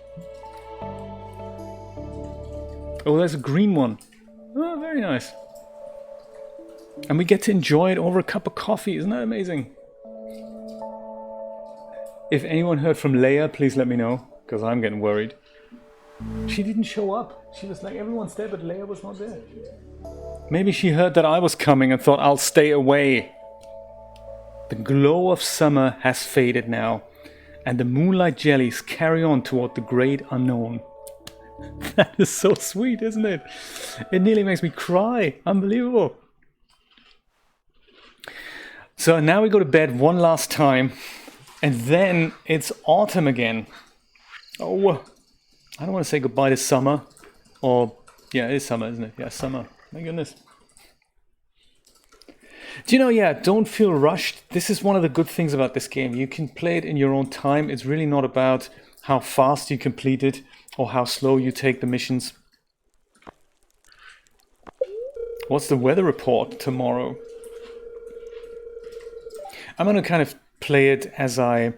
A: Oh, there's a green one. Oh, very nice. And we get to enjoy it over a cup of coffee. Isn't that amazing? If anyone heard from Leia, please let me know, because I'm getting worried. She didn't show up. She was like, everyone's there, but Leia was not there. Maybe she heard that I was coming and thought, I'll stay away. The glow of summer has faded now, and the moonlight jellies carry on toward the great unknown. That is so sweet, isn't it? It nearly makes me cry. Unbelievable. So now we go to bed one last time, and then it's autumn again. Oh, I don't want to say goodbye to summer. Or, yeah, it is summer, isn't it? Yeah, summer. My goodness. Do you know, yeah, don't feel rushed. This is one of the good things about this game. You can play it in your own time. It's really not about how fast you complete it or how slow you take the missions. What's the weather report tomorrow? I'm going to kind of play it as I'm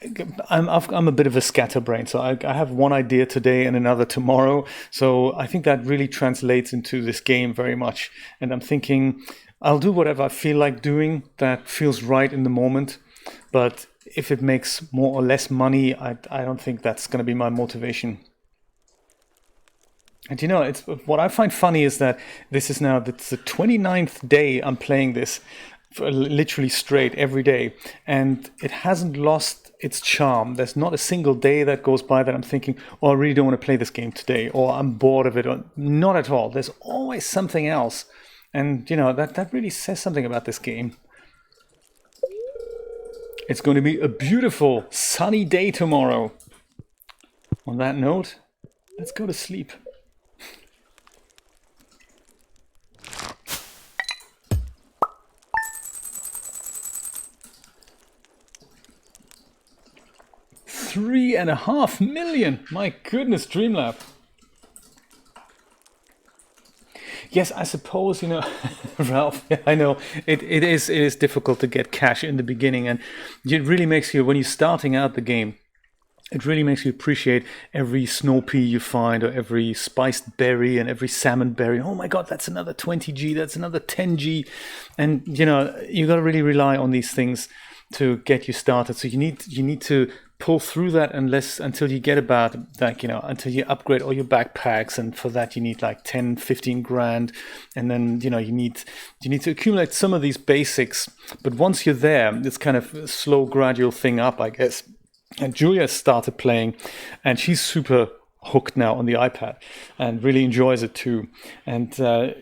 A: a bit of a scatterbrain, so I have one idea today and another tomorrow. So I think that really translates into this game very much. And I'm thinking I'll do whatever I feel like doing that feels right in the moment. But if it makes more or less money, I don't think that's going to be my motivation. And you know, it's what I find funny is that this is now the 29th day I'm playing this, literally straight every day, and it hasn't lost its charm. There's not a single day that goes by that I'm thinking, oh, I really don't want to play this game today, or I'm bored of it, or not at all. There's always something else, and you know, that really says something about this game. It's going to be a beautiful sunny day tomorrow. On that note, let's go to sleep. $3.5 million! My goodness, Dreamlab. Yes, I suppose, you know, Ralph, I know it is difficult to get cash in the beginning, and it really makes you, when you're starting out the game, it really makes you appreciate every snow pea you find, or every spiced berry and every salmon berry. Oh my God, that's another 20G, that's another 10G. And, you know, you got to really rely on these things to get you started. So you need to pull through that until you get about, like, you know, until you upgrade all your backpacks, and for that you need like 10-15 grand, and then, you know, you need to accumulate some of these basics. But once you're there, it's kind of a slow gradual thing up, I guess. And Julia started playing, and she's super hooked now on the iPad and really enjoys it too. And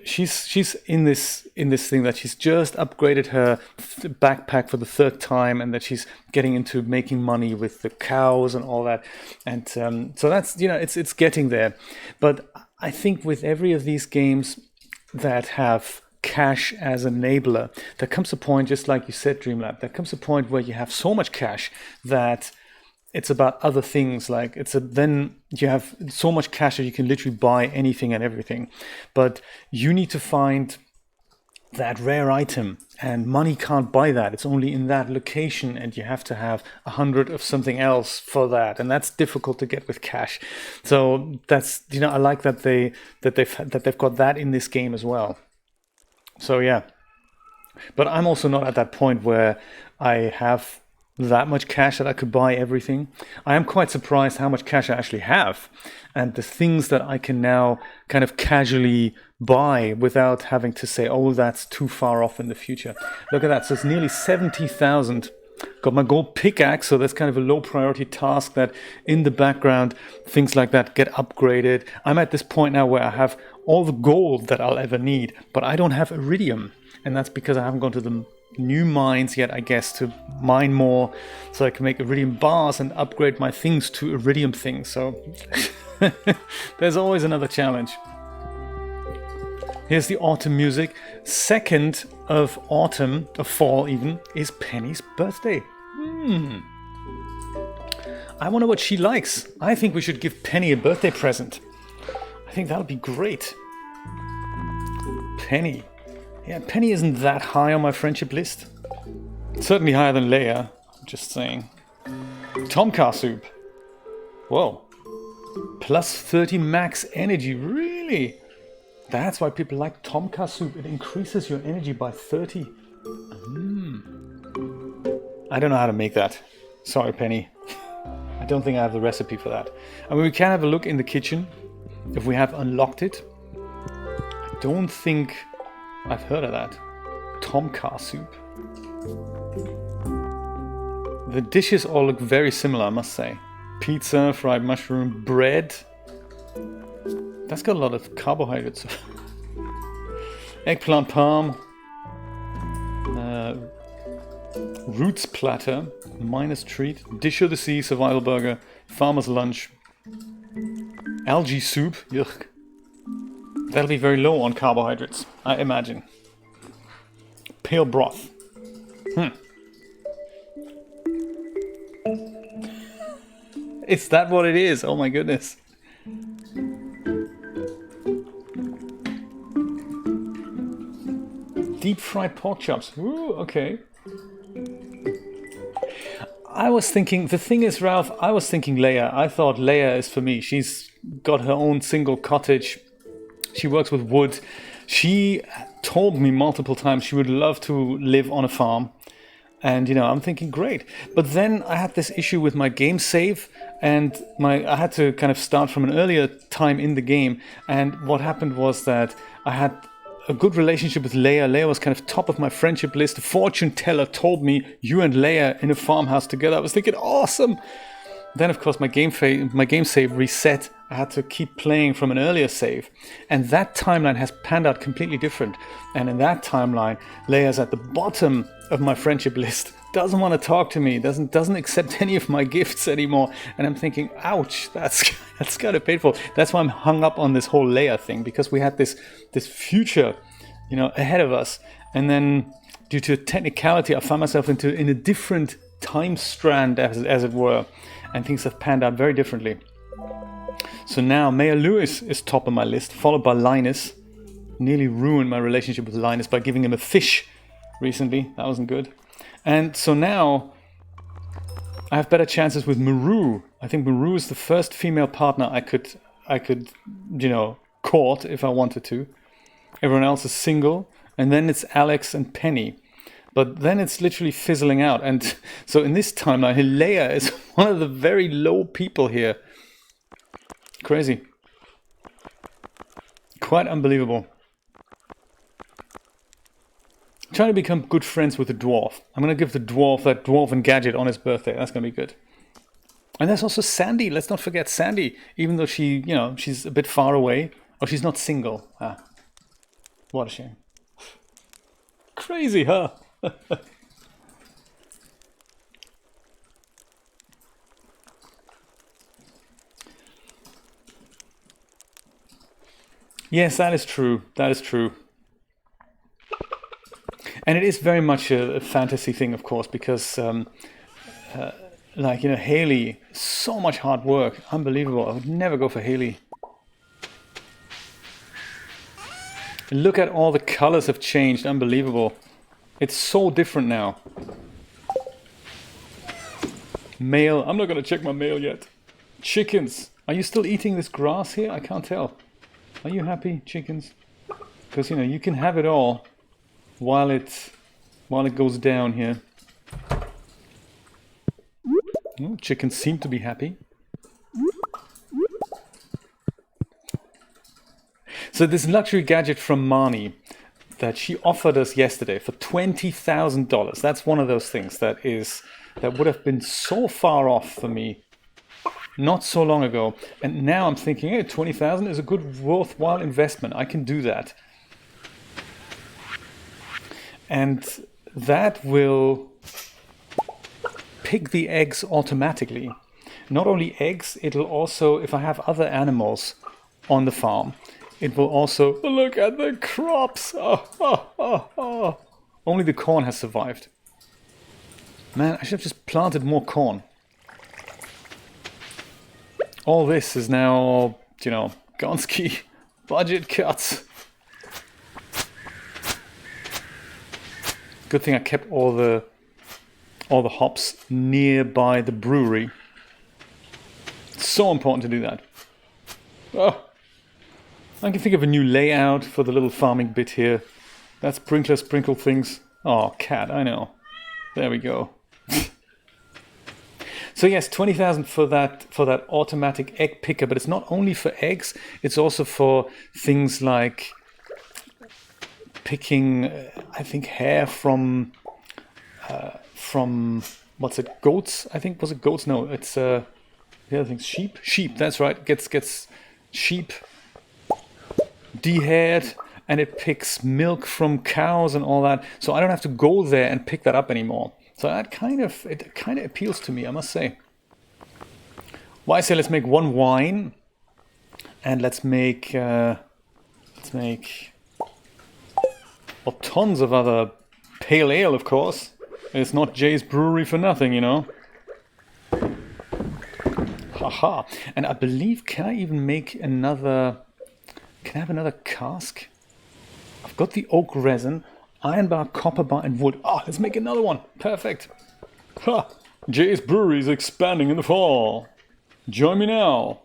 A: she's in this thing that she's just upgraded her backpack for the third time, and that she's getting into making money with the cows and all that. And so that's, you know, it's getting there. But I think with every of these games that have cash as an enabler, there comes a point, just like you said, Dreamlab, there comes a point where you have so much cash that it's about other things. Like then you have so much cash that you can literally buy anything and everything. But you need to find that rare item, and money can't buy that. It's only in that location, and you have to have 100 of something else for that, and that's difficult to get with cash. So that's, you know, I like that they've got that in this game as well. So yeah, but I'm also not at that point where I have that much cash that I could buy everything. I am quite surprised how much cash I actually have, and the things that I can now kind of casually buy without having to say, oh, that's too far off in the future. Look at that. So it's nearly 70,000. Got my gold pickaxe, so that's kind of a low priority task that in the background, things like that get upgraded. I'm at this point now where I have all the gold that I'll ever need, but I don't have iridium. And that's because I haven't gone to the new mines yet, I guess, to mine more so I can make iridium bars and upgrade my things to iridium things. So there's always another challenge. Here's the autumn music. 2nd of autumn, of fall even, is Penny's birthday. I wonder what she likes. I think we should give Penny a birthday present. I think that would be great. Penny. Yeah, Penny isn't that high on my friendship list. Certainly higher than Leia, just saying. Tomcar soup. Whoa. Plus 30 max energy, really? That's why people like Tomcar soup. It increases your energy by 30. I don't know how to make that. Sorry, Penny. I don't think I have the recipe for that. I mean, we can have a look in the kitchen if we have unlocked it. I don't think I've heard of that. Tomcar soup. The dishes all look very similar, I must say. Pizza, fried mushroom, bread. That's got a lot of carbohydrates. Eggplant parm. Roots platter. Miner's treat. Dish of the sea, survival burger. Farmer's lunch. Algae soup. Yuck. That'll be very low on carbohydrates, I imagine. Pale broth. Is that what it is? Oh my goodness. Deep fried pork chops. Ooh, okay. I was thinking, the thing is, Ralph, I was thinking Leia. I thought Leia is for me. She's got her own single cottage. She works with wood. She told me multiple times she would love to live on a farm. And, you know, I'm thinking, great. But then I had this issue with my game save, and I had to kind of start from an earlier time in the game. And what happened was that I had a good relationship with Leia. Leia was kind of top of my friendship list. The fortune teller told me, you and Leia in a farmhouse together. I was thinking, awesome. Then, of course, my game save reset. I had to keep playing from an earlier save. And that timeline has panned out completely different. And in that timeline, Leia's at the bottom of my friendship list. Doesn't want to talk to me. Doesn't accept any of my gifts anymore. And I'm thinking, ouch, that's kind of painful. That's why I'm hung up on this whole Leia thing. Because we had this future, you know, ahead of us. And then, due to a technicality, I found myself in a different time strand, as it were. And things have panned out very differently. So now Mayor Lewis is top of my list, followed by Linus. Nearly ruined my relationship with Linus by giving him a fish recently. That wasn't good. And so now I have better chances with Maru. I think Maru is the first female partner I could, you know, court if I wanted to. Everyone else is single. And then it's Alex and Penny. But then it's literally fizzling out. And so in this timeline, Leia is one of the very low people here. Crazy. Quite unbelievable. Trying to become good friends with the dwarf. I'm going to give the dwarf that dwarven gadget on his birthday. That's going to be good. And there's also Sandy. Let's not forget Sandy. Even though she, you know, she's a bit far away. Oh, she's not single. Ah, what a shame. Crazy, huh? Yes, that is true. That is true. And it is very much a fantasy thing, of course, because, like, you know, Haley, so much hard work. Unbelievable. I would never go for Haley. Look at all the colors have changed. Unbelievable. It's so different now. Mail. I'm not going to check my mail yet. Chickens. Are you still eating this grass here? I can't tell. Are you happy, chickens? Because, you know, you can have it all while it goes down here. Oh, chickens seem to be happy. So this luxury gadget from Marnie that she offered us yesterday for $20,000. That's one of those things that would have been so far off for me not so long ago. And now I'm thinking, hey, 20,000 is a good, worthwhile investment. I can do that. And that will pick the eggs automatically. Not only eggs, it'll also, if I have other animals on the farm, it will also, look at the crops. Oh. Only the corn has survived. Man, I should have just planted more corn. All this is now, you know, Gonski budget cuts. Good thing I kept all the hops nearby the brewery. It's so important to do that. Oh. I can think of a new layout for the little farming bit here. That's sprinkle things. Oh, cat, I know. There we go. So yes, 20,000 for that automatic egg picker, but it's not only for eggs, it's also for things like picking, I think, hair from what's it? Goats? I think was it goats? No, it's the other thing. Sheep. Sheep. That's right. Gets sheep de-haired, and it picks milk from cows and all that. So I don't have to go there and pick that up anymore. So that kind of appeals to me, I must say. Well, I say let's make one wine, and let's make well, tons of other pale ale, of course. It's not Jay's Brewery for nothing, you know. Haha. And I believe, can I even make another? Can I have another cask? I've got the oak resin, iron bar, copper bar, and wood. Ah, let's make another one. Perfect. Ha! Jay's Brewery is expanding in the fall. Join me now.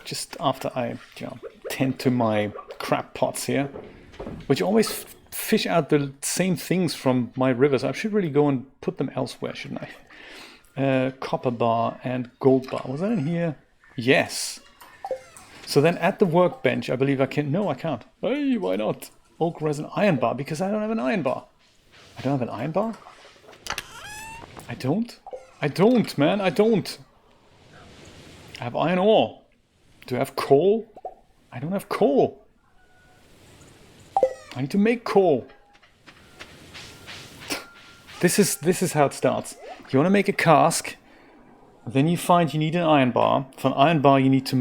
A: Just after I, tend to my crab pots here, which always fish out the same things from my rivers. I should really go and put them elsewhere, shouldn't I? Copper bar and gold bar. Was that in here? Yes. So then at the workbench, I believe I can... No, I can't. Hey, why not? Oak resin iron bar, because I don't have an iron bar. I don't have an iron bar? I don't? I don't, man, I don't. I have iron ore. Do I have coal? I don't have coal. I need to make coal. This is how it starts. You want to make a cask, then you find you need an iron bar. For an iron bar you need to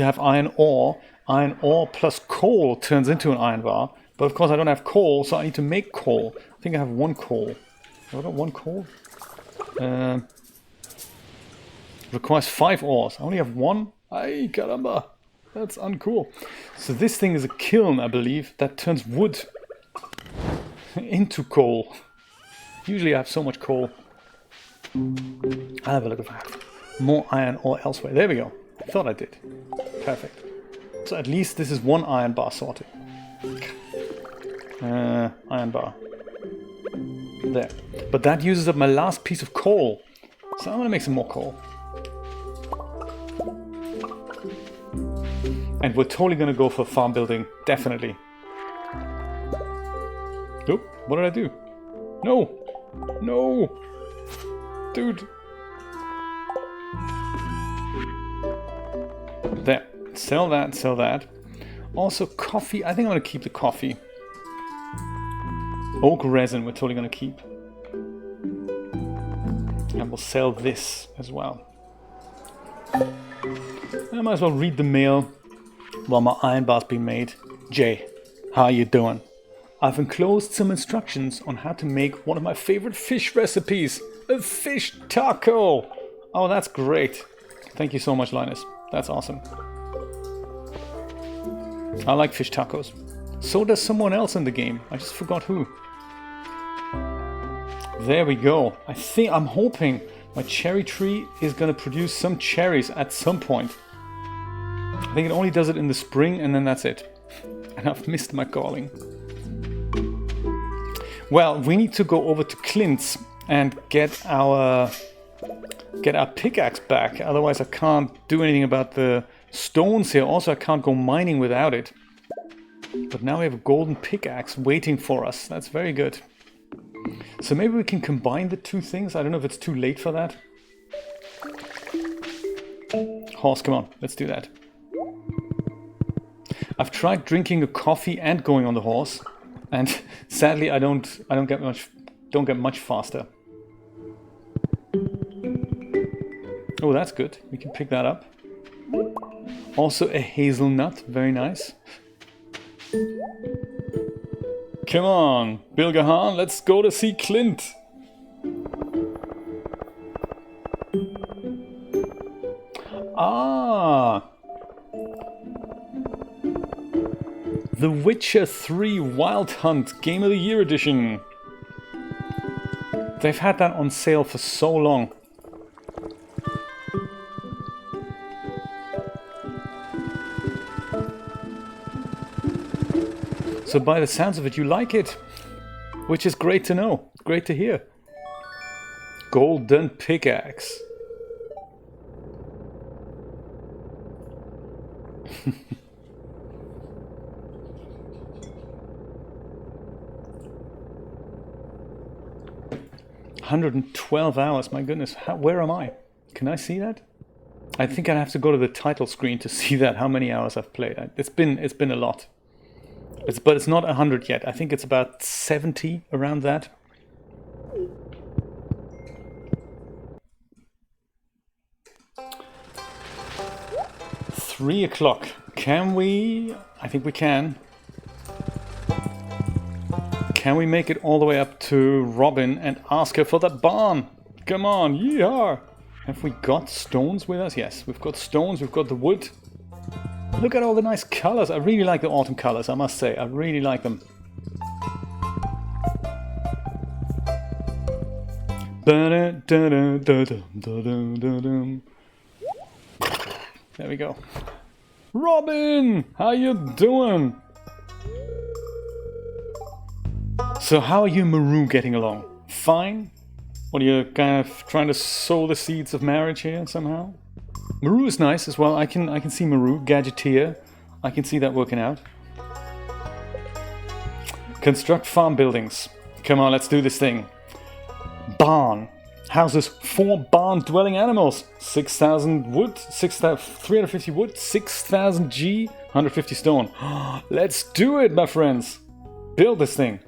A: have iron ore. Iron ore plus coal turns into an iron bar. But of course I don't have coal, so I need to make coal. I think I have one coal. Have I got one coal? Requires 5 ores. I only have one. Ay, caramba. That's uncool. So this thing is a kiln, I believe, that turns wood into coal. Usually I have so much coal. I'll have a look if I have more iron ore elsewhere. There we go. I thought I did. Perfect. So at least this is one iron bar sorted. Iron bar. There. But that uses up my last piece of coal. So I'm gonna make some more coal. And we're totally gonna go for farm building. Definitely. Oop, what did I do? No! No! Dude! There. Sell that, sell that. Also coffee. I think I'm gonna keep the coffee. Oak resin we're totally gonna keep. And we'll sell this as well. I might as well read the mail while my iron bar's being made. Jay, how you doing? I've enclosed some instructions on how to make one of my favorite fish recipes. A fish taco! Oh, that's great. Thank you so much, Linus. That's awesome. I like fish tacos. So does someone else in the game. I just forgot who. There we go. I'm hoping my cherry tree is gonna produce some cherries at some point. I think it only does it in the spring and then that's it. And I've missed my calling. Well, we need to go over to Clint's and get our pickaxe back. Otherwise I can't do anything about the stones here. Also I can't go mining without it. But now we have a golden pickaxe waiting for us. That's very good. So maybe we can combine the two things. I don't know if it's too late for that. Horse, come on, let's do that. I've tried drinking a coffee and going on the horse, and sadly I don't get much faster. Oh, that's good. We can pick that up. Also a hazelnut, very nice. Come on, Bilgahan, let's go to see Clint. Ah! The Witcher 3 Wild Hunt Game of the Year Edition. They've had that on sale for so long. So by the sounds of it, you like it, which is great to know, great to hear. Golden pickaxe. 112 hours, my goodness. Where am I? Can I see that? I think I have to go to the title screen to see that, how many hours I've played. It's been a lot. But it's not 100 yet. I think it's about 70, around that. Three o'clock. Can we? I think we can. Can we make it all the way up to Robin and ask her for that barn? Come on, yeehaw! Have we got stones with us? Yes, we've got stones, we've got the wood. Look at all the nice colors. I really like the autumn colors, I must say. I really like them. There we go. Robin, how you doing? So how are you and Maru getting along? Fine? Or are you kind of trying to sow the seeds of marriage here somehow? Maru is nice as well. I can see Maru, gadgeteer. I can see that working out. Construct farm buildings. Come on, let's do this thing. Barn. Houses 4 barn dwelling animals. 6,000 wood, 350 wood, 6,000 G, 150 stone. Let's do it, my friends. Build this thing.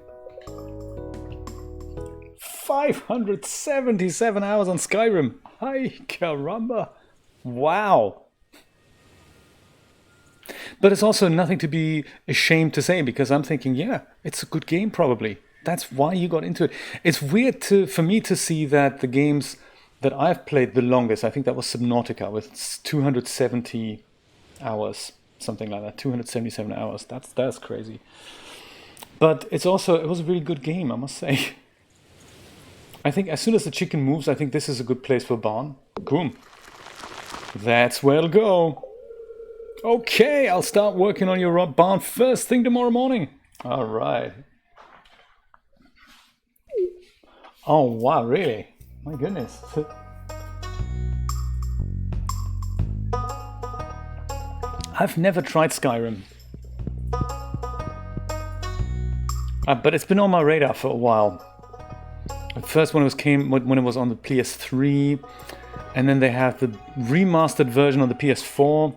A: 577 hours on Skyrim. Ay caramba. Wow. But it's also nothing to be ashamed to say, because I'm thinking, yeah, it's a good game probably. That's why you got into it. It's weird for me to see that the games that I've played the longest, I think that was Subnautica with 270 hours, something like that, 277 hours. That's crazy. But it was a really good game, I must say. I think as soon as the chicken moves, I think this is a good place for a barn. Boom. That's where it'll go. Okay, I'll start working on your barn first thing tomorrow morning. All right. Oh, wow, really? My goodness. I've never tried Skyrim. But it's been on my radar for a while. At first when it was on the PS3, and then they have the remastered version on the PS4.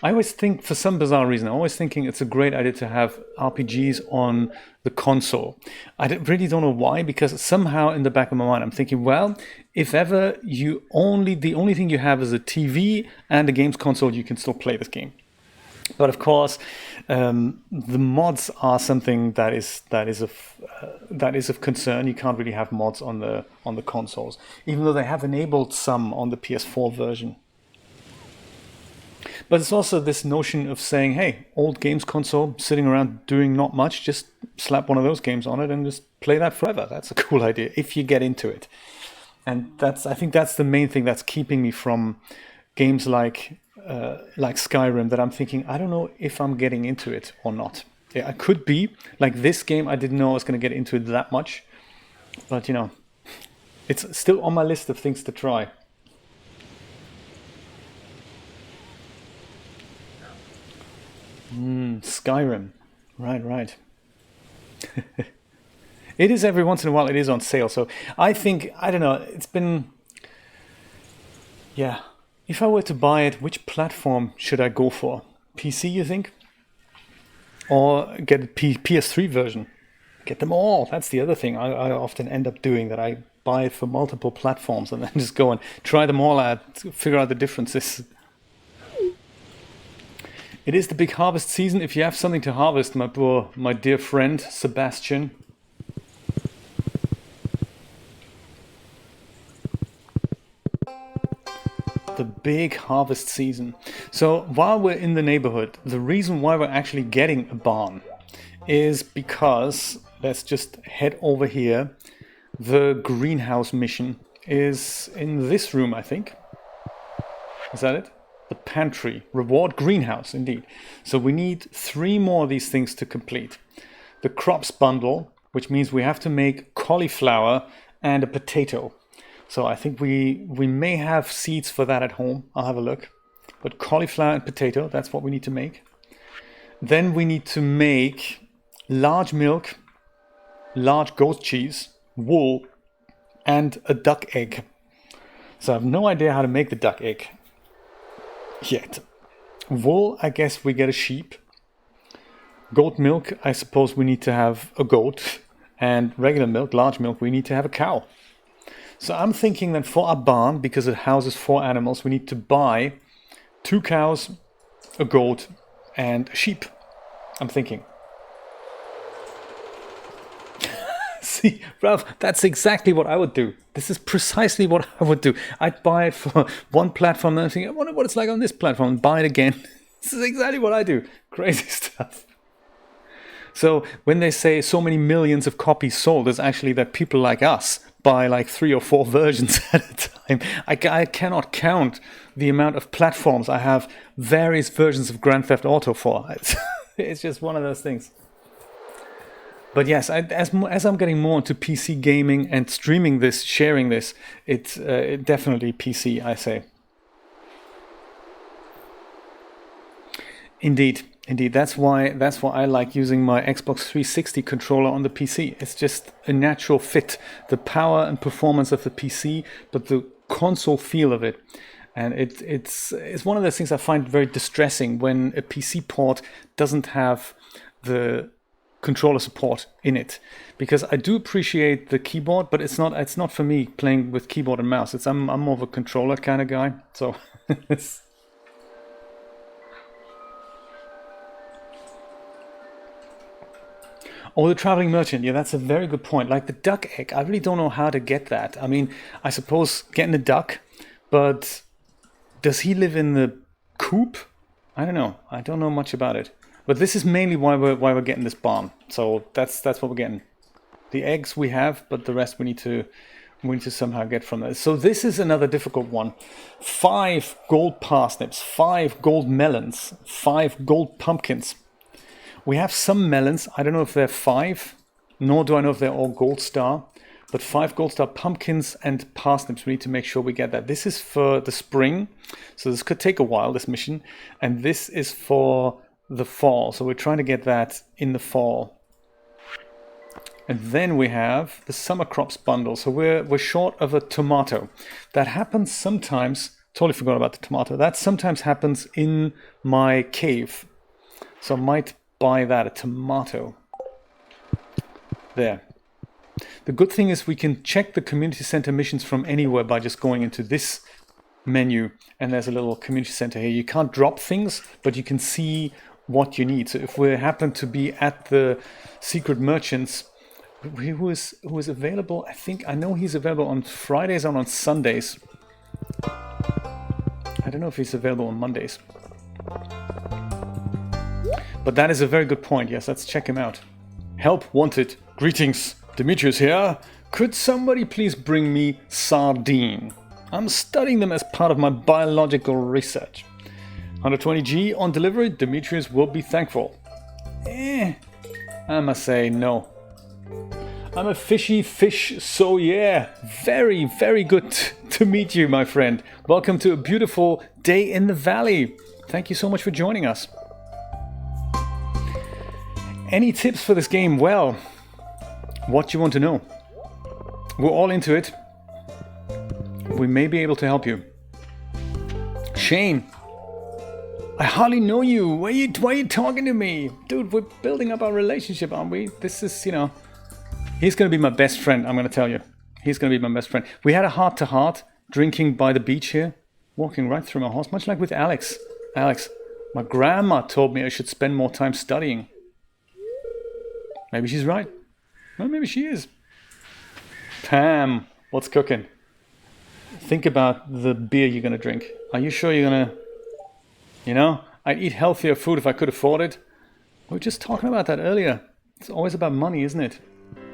A: I always think, for some bizarre reason, I'm always thinking it's a great idea to have RPGs on the console. Really don't know why, because somehow in the back of my mind I'm thinking, well, if ever the only thing you have is a TV and a games console, you can still play this game. But of course, the mods are something that is of concern. You can't really have mods on the consoles, even though they have enabled some on the PS4 version. But it's also this notion of saying, hey, old games console sitting around doing not much, just slap one of those games on it and just play that forever. That's a cool idea if you get into it. And I think that's the main thing that's keeping me from games like Skyrim, that I'm thinking, I don't know if I'm getting into it or not. Yeah, I could be. Like this game, I didn't know I was going to get into it that much. But, you know, it's still on my list of things to try. Skyrim. Right. It is every once in a while, it is on sale. So I think, I don't know, it's been... Yeah. If I were to buy it, which platform should I go for? PC, you think? Or get a PS3 version? Get them all. That's the other thing I often end up doing, that I buy it for multiple platforms and then just go and try them all out, figure out the differences. It is the big harvest season. If you have something to harvest, my dear friend, Sebastian. The big harvest season. So while we're in the neighborhood, the reason why we're actually getting a barn is because, let's just head over here. The greenhouse mission is in this room, I think. Is that it? The pantry, reward greenhouse, indeed. So we need 3 more of these things to complete. The crops bundle, which means we have to make cauliflower and a potato. So I think we may have seeds for that at home. I'll have a look. But cauliflower and potato, that's what we need to make. Then we need to make large milk, large goat cheese, wool, and a duck egg. So I have no idea how to make the duck egg yet. Wool, I guess we get a sheep. Goat milk, I suppose we need to have a goat. And regular milk, large milk, we need to have a cow. So I'm thinking that for our barn, because it houses 4 animals, we need to buy 2 cows, a goat, and a sheep. I'm thinking. See, Ralph, that's exactly what I would do. This is precisely what I would do. I'd buy it for one platform, and I'm thinking, I wonder what it's like on this platform, and buy it again. This is exactly what I do. Crazy stuff. So when they say so many millions of copies sold, it's actually that people like us buy like 3 or 4 versions at a time. I cannot count the amount of platforms I have various versions of Grand Theft Auto for. It's just one of those things. But yes, as I'm getting more into PC gaming and streaming this, sharing this, it's definitely PC, I say. Indeed. That's why I like using my Xbox 360 controller on the PC. It's just a natural fit. The power and performance of the PC, but the console feel of it. And it's one of those things I find very distressing when a PC port doesn't have the controller support in it, because I do appreciate the keyboard, but it's not for me playing with keyboard and mouse. I'm more of a controller kind of guy. So it's. Oh, the traveling merchant. Yeah, that's a very good point. Like the duck egg, I really don't know how to get that. I mean, I suppose getting a duck, but does he live in the coop? I don't know. I don't know much about it. But this is mainly why we're getting this barn. So that's what we're getting. The eggs we have, but the rest we need to somehow get from there. So this is another difficult one. 5 gold parsnips, 5 gold melons, 5 gold pumpkins. We have some melons. I don't know if they're 5, nor do I know if they're all gold star. But 5 gold star pumpkins and parsnips. We need to make sure we get that. This is for the spring. So this could take a while, this mission. And this is for the fall. So we're trying to get that in the fall. And then we have the summer crops bundle. So we're short of a tomato. That happens sometimes. Totally forgot about the tomato. That sometimes happens in my cave. So I might buy that, a tomato. There. The good thing is we can check the community center missions from anywhere by just going into this menu, and there's a little community center here. You can't drop things, but you can see what you need. So if we happen to be at the secret merchants, who is available, I know he's available on Fridays and on Sundays. I don't know if he's available on Mondays. But that is a very good point. Yes, let's check him out. Help wanted. Greetings. Demetrius here. Could somebody please bring me sardine? I'm studying them as part of my biological research. 120G on delivery. Demetrius will be thankful. I must say no. I'm a fishy fish, so yeah. Very, very good to meet you, my friend. Welcome to a beautiful day in the valley. Thank you so much for joining us. Any tips for this game? Well, what you want to know. We're all into it. We may be able to help you. Shane, I hardly know you. Why are you talking to me? Dude, we're building up our relationship, aren't we? This is, he's going to be my best friend, I'm going to tell you. He's going to be my best friend. We had a heart-to-heart drinking by the beach here, walking right through my house, much like with Alex. Alex, my grandma told me I should spend more time studying. Maybe she's right. Well, maybe she is. Pam, what's cooking? Think about the beer you're going to drink. Are you sure you're going to, I'd eat healthier food if I could afford it. We were just talking about that earlier. It's always about money, isn't it?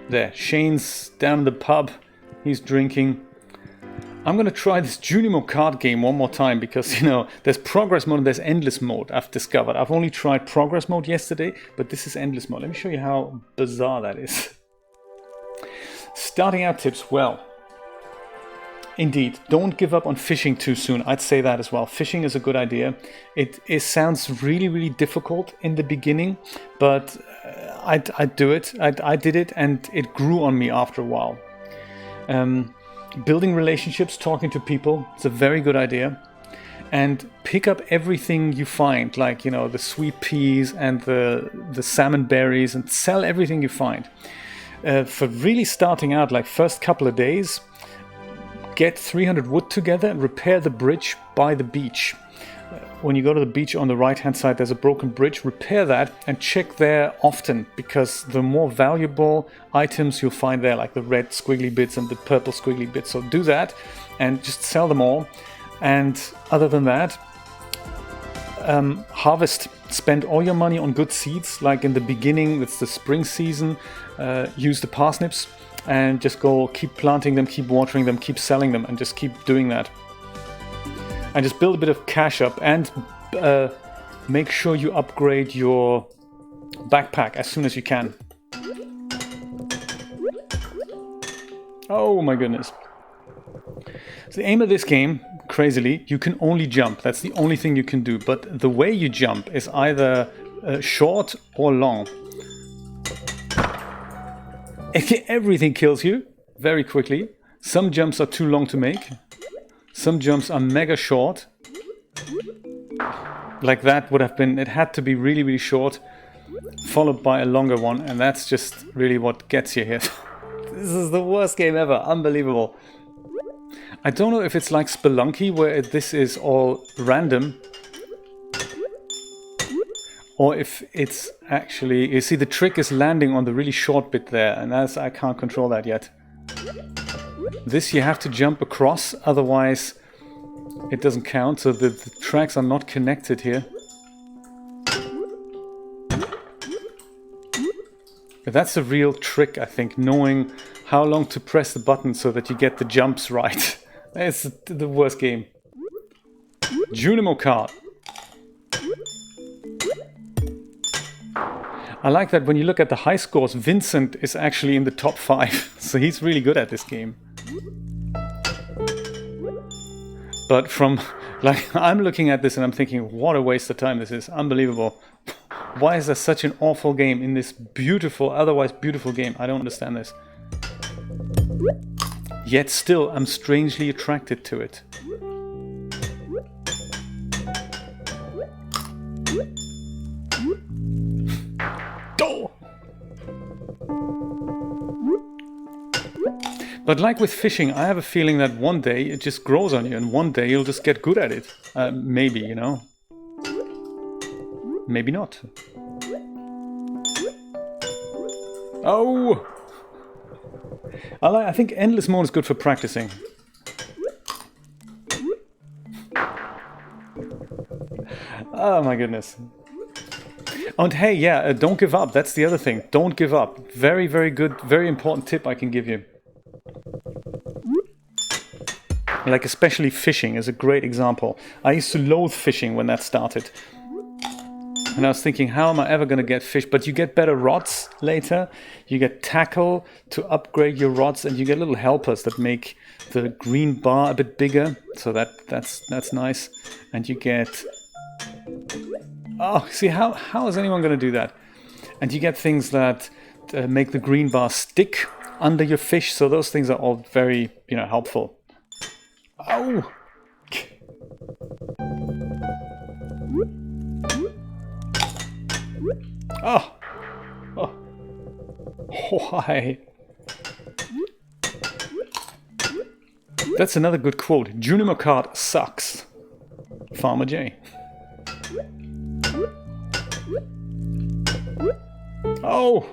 A: There, Shane's down in the pub. He's drinking. I'm going to try this Junimo Kart game one more time because, there's progress mode and there's endless mode, I've discovered. I've only tried progress mode yesterday, but this is endless mode. Let me show you how bizarre that is. Starting out tips, well, indeed, don't give up on fishing too soon. I'd say that as well. Fishing is a good idea. It sounds really, really difficult in the beginning, but I'd do it. I did it and it grew on me after a while. building relationships, talking to people. It's a very good idea. And pick up everything you find, like, you know, the sweet peas and the salmon berries, and sell everything you find. For really starting out, like first couple of days, get 300 wood together and repair the bridge by the beach. When you go to the beach on the right hand side, there's a broken bridge. Repair that and check there often, because the more valuable items you'll find there, like the red squiggly bits and the purple squiggly bits. So do that and just sell them all. And other than that, harvest. Spend all your money on good seeds. Like in the beginning, it's the spring season. Use the parsnips and just go keep planting them, keep watering them, keep selling them, and just keep doing that. And just build a bit of cash up, and make sure you upgrade your backpack as soon as you can. Oh my goodness. So the aim of this game, crazily, you can only jump. That's the only thing you can do. But the way you jump is either short or long. Everything kills you very quickly. Some jumps are too long to make. Some jumps are mega short. Like that would have been, it had to be really, really short, followed by a longer one. And that's just really what gets you here. This is the worst game ever. Unbelievable. I don't know if it's like Spelunky, where this is all random, or if it's actually... You see, the trick is landing on the really short bit there, and I can't control that yet. This you have to jump across, otherwise it doesn't count, so the tracks are not connected here. But that's a real trick, I think, knowing how long to press the button so that you get the jumps right. It's the worst game. Junimo Kart. I like that when you look at the high scores, Vincent is actually in the top 5. So he's really good at this game. But from, like, I'm looking at this and I'm thinking, what a waste of time this is. Unbelievable. Why is there such an awful game in this beautiful, otherwise beautiful game? I don't understand this. Yet still, I'm strangely attracted to it. Oh! But like with fishing, I have a feeling that one day it just grows on you, and one day you'll just get good at it. Maybe, you know. Maybe not. Oh! I think endless mode is good for practicing. Oh my goodness. And hey, yeah, don't give up. That's the other thing. Don't give up. Very, very good, very important tip I can give you. Like especially fishing is a great example. I used to loathe fishing when that started. And I was thinking, how am I ever going to get fish? But you get better rods later. You get tackle to upgrade your rods, and you get little helpers that make the green bar a bit bigger. So that's nice. And you get... Oh, see, how is anyone going to do that? And you get things that make the green bar stick under your fish. So those things are all very, you know, helpful. Oh! Oh! Oh! Why? That's another good quote. Junimo Kart sucks. Farmer J. Oh!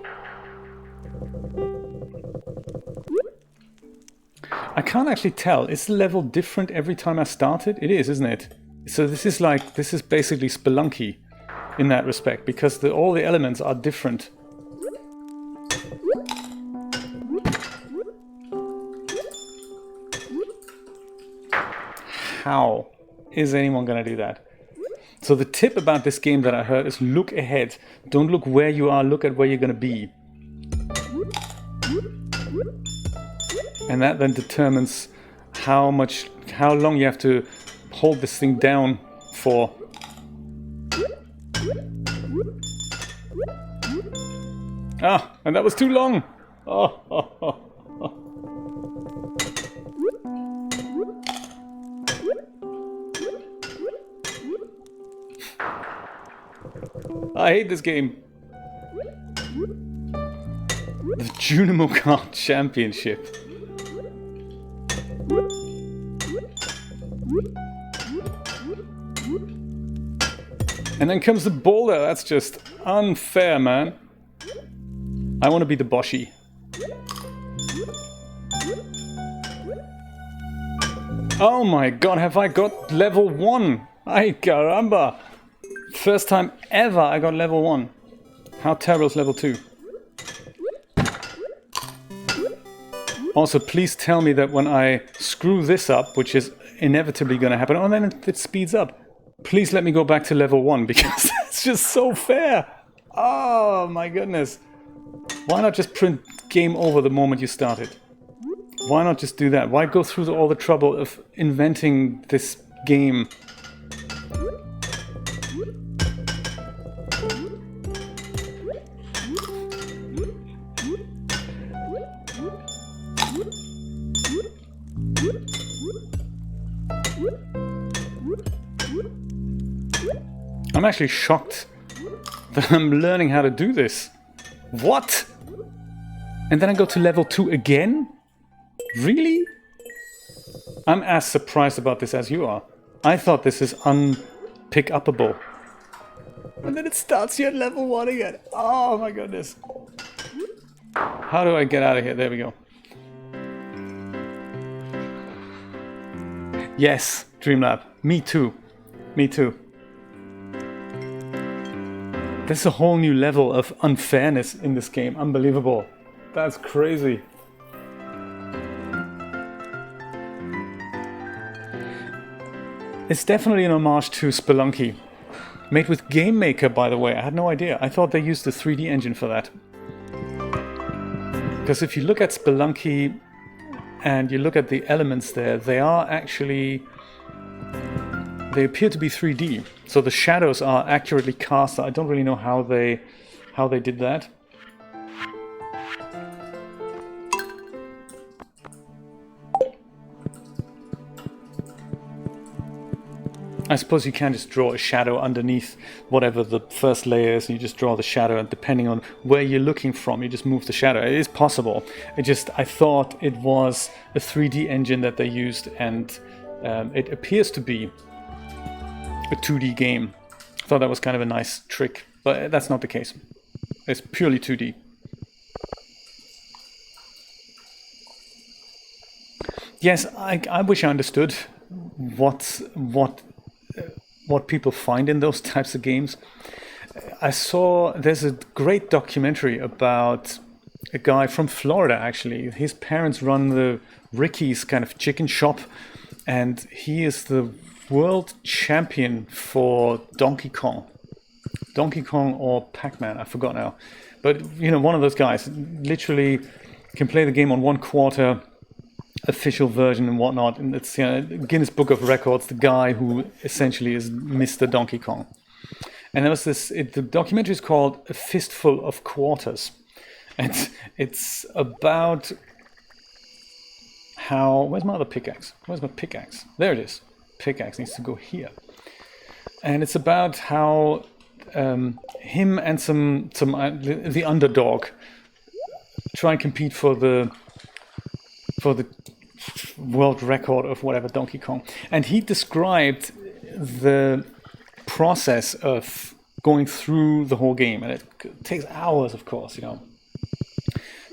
A: I can't actually tell. Is the level different every time I start it? It is, isn't it? So this is basically Spelunky in that respect, because all the elements are different. How is anyone gonna do that? So the tip about this game that I heard is look ahead. Don't look where you are, look at where you're gonna be. And that then determines how long you have to hold this thing down for. Ah, and that was too long. Oh, oh, oh, oh. I hate this game. The Junimo Kart Championship. And then comes the boulder. That's just unfair, man. I want to be the Boshi. Oh my god, have I got level 1? Ay caramba! First time ever I got level 1. How terrible is level 2? Also, please tell me that when I screw this up, which is inevitably going to happen, oh, then it speeds up. Please let me go back to level 1, because it's just so fair. Oh my goodness. Why not just print game over the moment you start it? Why not just do that? Why go through all the trouble of inventing this game? I'm actually shocked that I'm learning how to do this. What? And then I go to level 2 again? Really? I'm as surprised about this as you are. I thought this is unpick-upable. And then it starts you at level 1 again. Oh my goodness. How do I get out of here? There we go. Yes, Dreamlab. Me too. Me too. There's a whole new level of unfairness in this game. Unbelievable. That's crazy. It's definitely an homage to Spelunky. Made with Game Maker, by the way. I had no idea. I thought they used the 3D engine for that. Because if you look at Spelunky and you look at the elements there, they are actually... they appear to be 3D. So the shadows are accurately cast. I don't really know how they did that. I suppose you can just draw a shadow underneath whatever the first layer is, and you just draw the shadow, and depending on where you're looking from, you just move the shadow. It is possible. I thought it was a 3D engine that they used, and it appears to be a 2D game. I thought that was kind of a nice trick, but that's not the case. It's purely 2D. Yes, I wish I understood what people find in those types of games. I saw there's a great documentary about a guy from Florida, actually. His parents run the Ricky's kind of chicken shop, and he is the world champion for Donkey Kong. Donkey Kong or Pac-Man, I forgot now. But, you know, one of those guys literally can play the game on 1/4 official version and whatnot. And it's, you know, Guinness Book of Records, the guy who essentially is Mr. Donkey Kong. And there was the documentary is called A Fistful of Quarters. And it's about how... where's my other pickaxe? Where's my pickaxe? There it is. Pickaxe needs to go here. And it's about how him and the underdog try and compete for the world record of whatever Donkey Kong. And he described the process of going through the whole game, and it takes hours, of course, you know,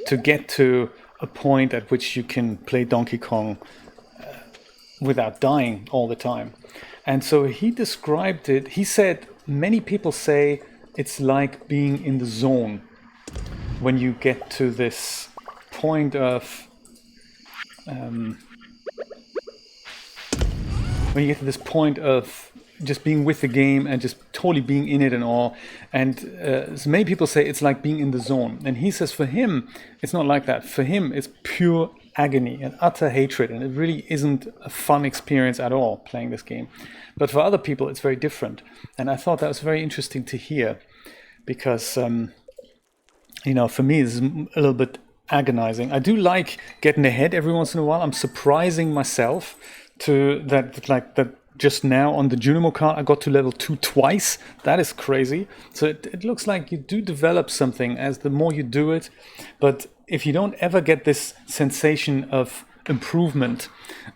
A: to get to a point at which you can play Donkey Kong without dying all the time. And so he described it, he said many people say it's like being in the zone when you get to this point of when you get to this point of just being with the game and just totally being in it and all. And so many people say it's like being in the zone. And he says for him, it's not like that. For him, it's pure agony and utter hatred. And it really isn't a fun experience at all playing this game. But for other people, it's very different. And I thought that was very interesting to hear. Because, you know, for me, this is a little bit agonizing. I do like getting ahead every once in a while. I'm surprising myself to that just now on the Junimo Kart, I got to level 2 twice. That is crazy. So it looks like you do develop something as the more you do it. But if you don't ever get this sensation of improvement,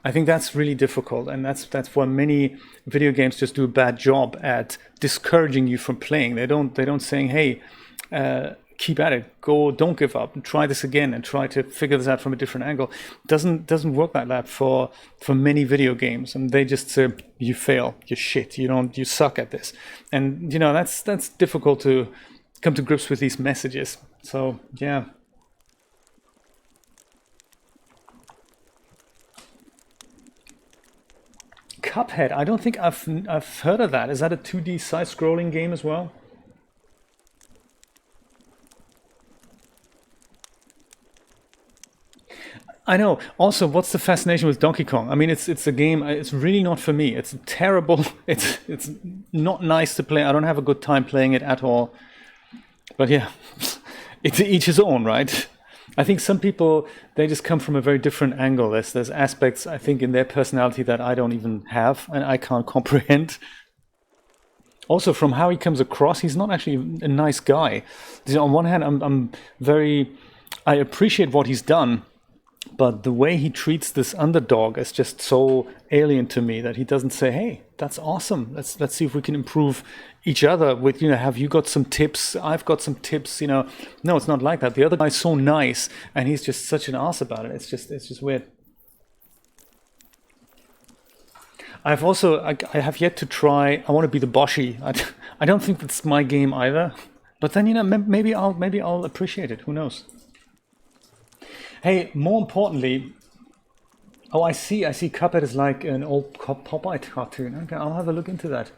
A: I think that's really difficult. And that's why many video games just do a bad job at discouraging you from playing. They don't saying, hey, keep at it, go, don't give up, and try this again and try to figure this out from a different angle. Doesn't work like that for many video games, and they just say you fail, you shit, you suck at this. And that's difficult to come to grips with these messages. So yeah. Cuphead, I don't think I've heard of that. Is that a 2D side-scrolling game as well? I know. Also, what's the fascination with Donkey Kong? I mean, it's a game. It's really not for me. It's terrible. It's not nice to play. I don't have a good time playing it at all. But yeah, it's each his own, right? I think some people, they just come from a very different angle. There's aspects, I think, in their personality that I don't even have and I can't comprehend. Also, from how he comes across, he's not actually a nice guy. On one hand, I appreciate what he's done. But the way he treats this underdog is just so alien to me that he doesn't say, hey, that's awesome. Let's see if we can improve each other with, have you got some tips? I've got some tips, No, it's not like that. The other guy's so nice and he's just such an ass about it. It's just weird. I have yet to try, I want to be the Boshi. I don't think that's my game either. But then, maybe I'll appreciate it. Who knows? Hey, more importantly, I see Cuphead is like an old Popeye cartoon. Okay, I'll have a look into that.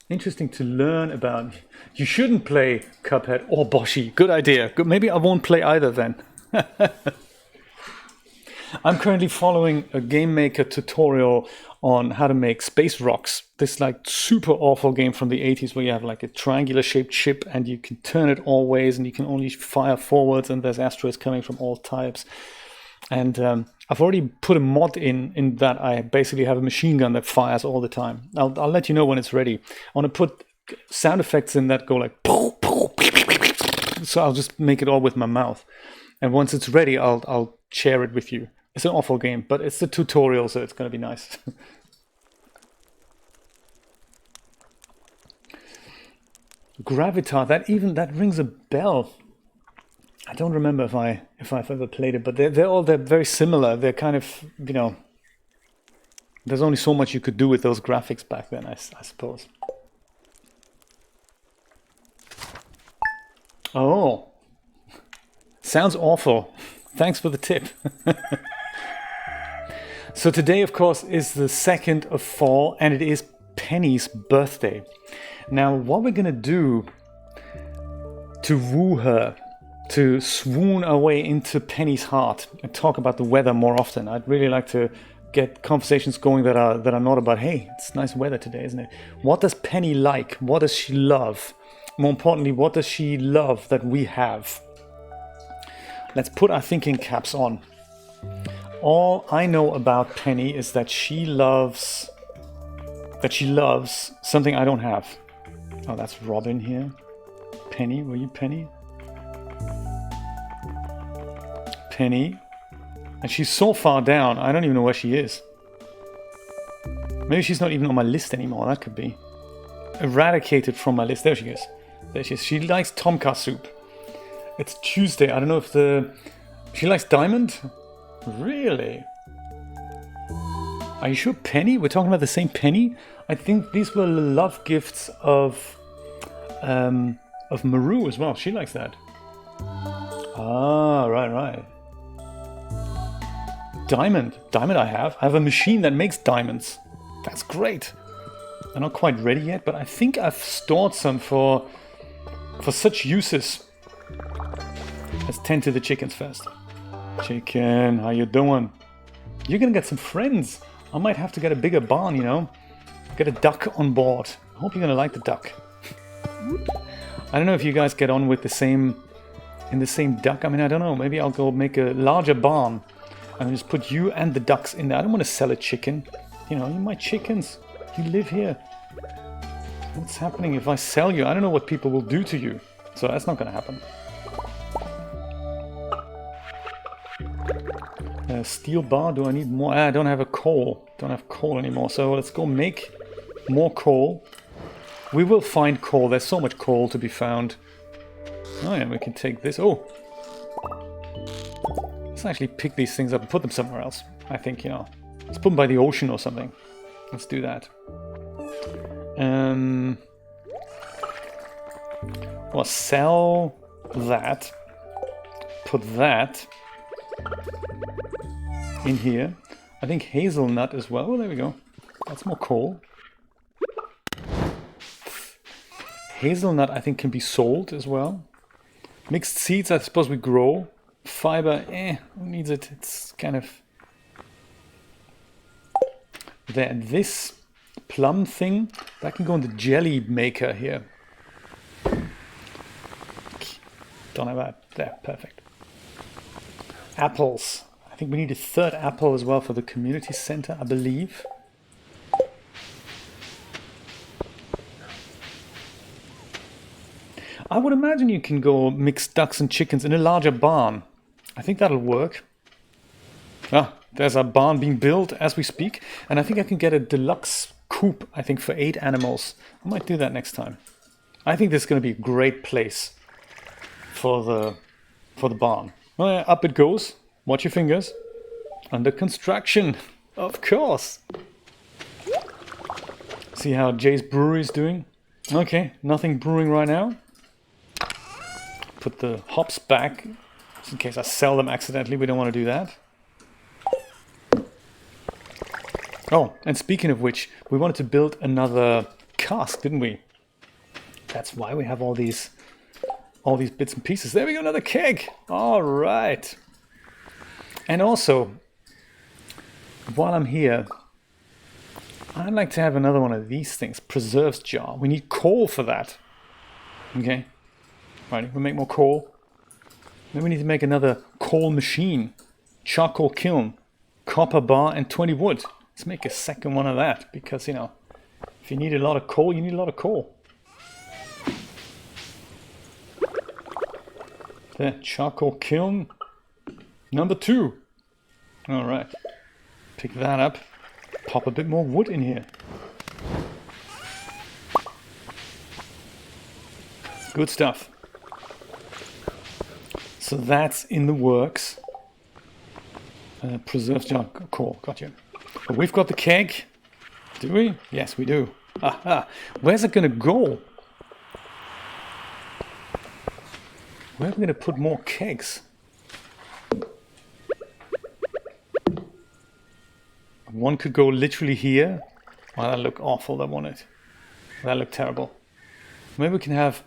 A: Interesting to learn about. You shouldn't play Cuphead or Boshi. Good idea. Good. Maybe I won't play either then. I'm currently following a game maker tutorial on how to make space rocks. This like super awful game from the 80s where you have like a triangular shaped ship and you can turn it all ways and you can only fire forwards and there's asteroids coming from all types. And I've already put a mod in that I basically have a machine gun that fires all the time. I'll let you know when it's ready. I want to put sound effects in that go like so I'll just make it all with my mouth. And once it's ready, I'll share it with you. It's an awful game, but it's the tutorial, so it's going to be nice. Gravitar, that rings a bell. I don't remember if I've ever played it, but they're very similar. They're kind of, there's only so much you could do with those graphics back then, I suppose. Oh, sounds awful. Thanks for the tip. So today, of course, is the 2nd of fall, and it is Penny's birthday. Now, what we're going to do to woo her, to swoon our way into Penny's heart and talk about the weather more often. I'd really like to get conversations going that are not about, hey, it's nice weather today, isn't it? What does Penny like? What does she love? More importantly, what does she love that we have? Let's put our thinking caps on. All I know about Penny is that she loves something I don't have. Oh, that's Robin here. Penny, were you Penny? Penny. And she's so far down, I don't even know where she is. Maybe she's not even on my list anymore, that could be. Eradicated from my list. There she is. There she is. She likes Tomka soup. It's Tuesday. I don't know if she likes diamond? Really? Are you sure Penny? We're talking about the same Penny? I think these were love gifts of Maru as well. She likes that. Ah, right. Diamond I have a machine that makes diamonds. That's great. I'm not quite ready yet, but I think I've stored some for such uses. Let's tend to the chickens first. Chicken, how you doing? You're gonna get some friends. I might have to get a bigger barn, Get a duck on board. I hope you're gonna like the duck. I don't know if you guys get on with the same duck. I mean, I don't know. Maybe I'll go make a larger barn and just put you and the ducks in there. I don't want to sell a chicken. You know, you're my chickens. You live here. What's happening if I sell you? I don't know what people will do to you. So that's not going to happen. Steel bar, do I need more? I don't have a coal. Don't have coal anymore. So let's go make more coal. We will find coal. There's so much coal to be found. Oh yeah, we can take this. Oh! Let's actually pick these things up and put them somewhere else. I think, you know, let's put them by the ocean or something. Let's do that. Well, sell that. Put that in here. I think hazelnut as well. Oh, there we go. That's more coal. Hazelnut, I think, can be sold as well. Mixed seeds, I suppose we grow. Fiber, who needs it? It's kind of... There, this plum thing, that can go in the jelly maker here. Don't have that. There, perfect. Apples. I think we need a third apple as well for the community center, I believe. I would imagine you can go mix ducks and chickens in a larger barn. I think that'll work. Ah, there's a barn being built as we speak. And I think I can get a deluxe coop, I think, for 8 animals. I might do that next time. I think this is going to be a great place for the barn. Well, yeah, up it goes. Watch your fingers. Under construction, of course. See how Jay's brewery is doing? Okay, nothing brewing right now. Put the hops back, just in case I sell them accidentally. We don't want to do that. Oh, and speaking of which, we wanted to build another cask, didn't we? That's why we have all these bits and pieces. There we go, another keg. All right. And also, while I'm here, I'd like to have another one of these things. Preserves jar. We need coal for that. Okay. Right, we'll make more coal. Then we need to make another coal machine. Charcoal kiln. Copper bar and 20 wood. Let's make a second one of that. Because, you know, if you need a lot of coal, you need a lot of coal. There, charcoal kiln. Number 2. All right. Pick that up. Pop a bit more wood in here. Good stuff. So that's in the works. Preserves jar. Cool, gotcha. But we've got the keg. Do we? Yes, we do. Aha. Where's it going to go? Where are we going to put more kegs? One could go literally here. Wow, that looked awful, that one. That looked terrible. Maybe we can have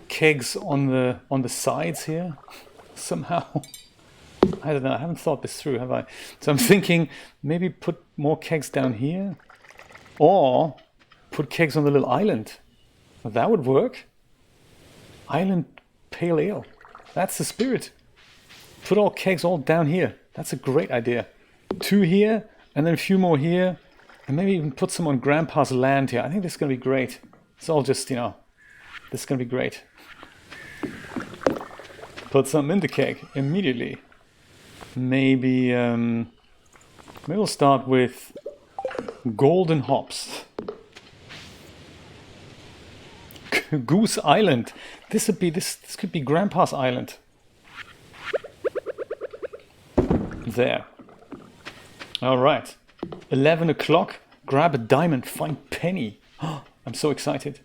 A: kegs on the sides here somehow. I don't know, I haven't thought this through, have I? So I'm thinking maybe put more kegs down here. Or put kegs on the little island. Well, that would work. Island pale ale. That's the spirit. Put all kegs all down here. That's a great idea. 2 here, and then a few more here. And maybe even put some on Grandpa's land here. I think this is going to be great. It's all just, you know, this is going to be great. Put some in the keg immediately. Maybe we'll start with golden hops. Goose Island. This could be Grandpa's island. There. All right. 11 o'clock. Grab a diamond. Find penny. I'm so excited.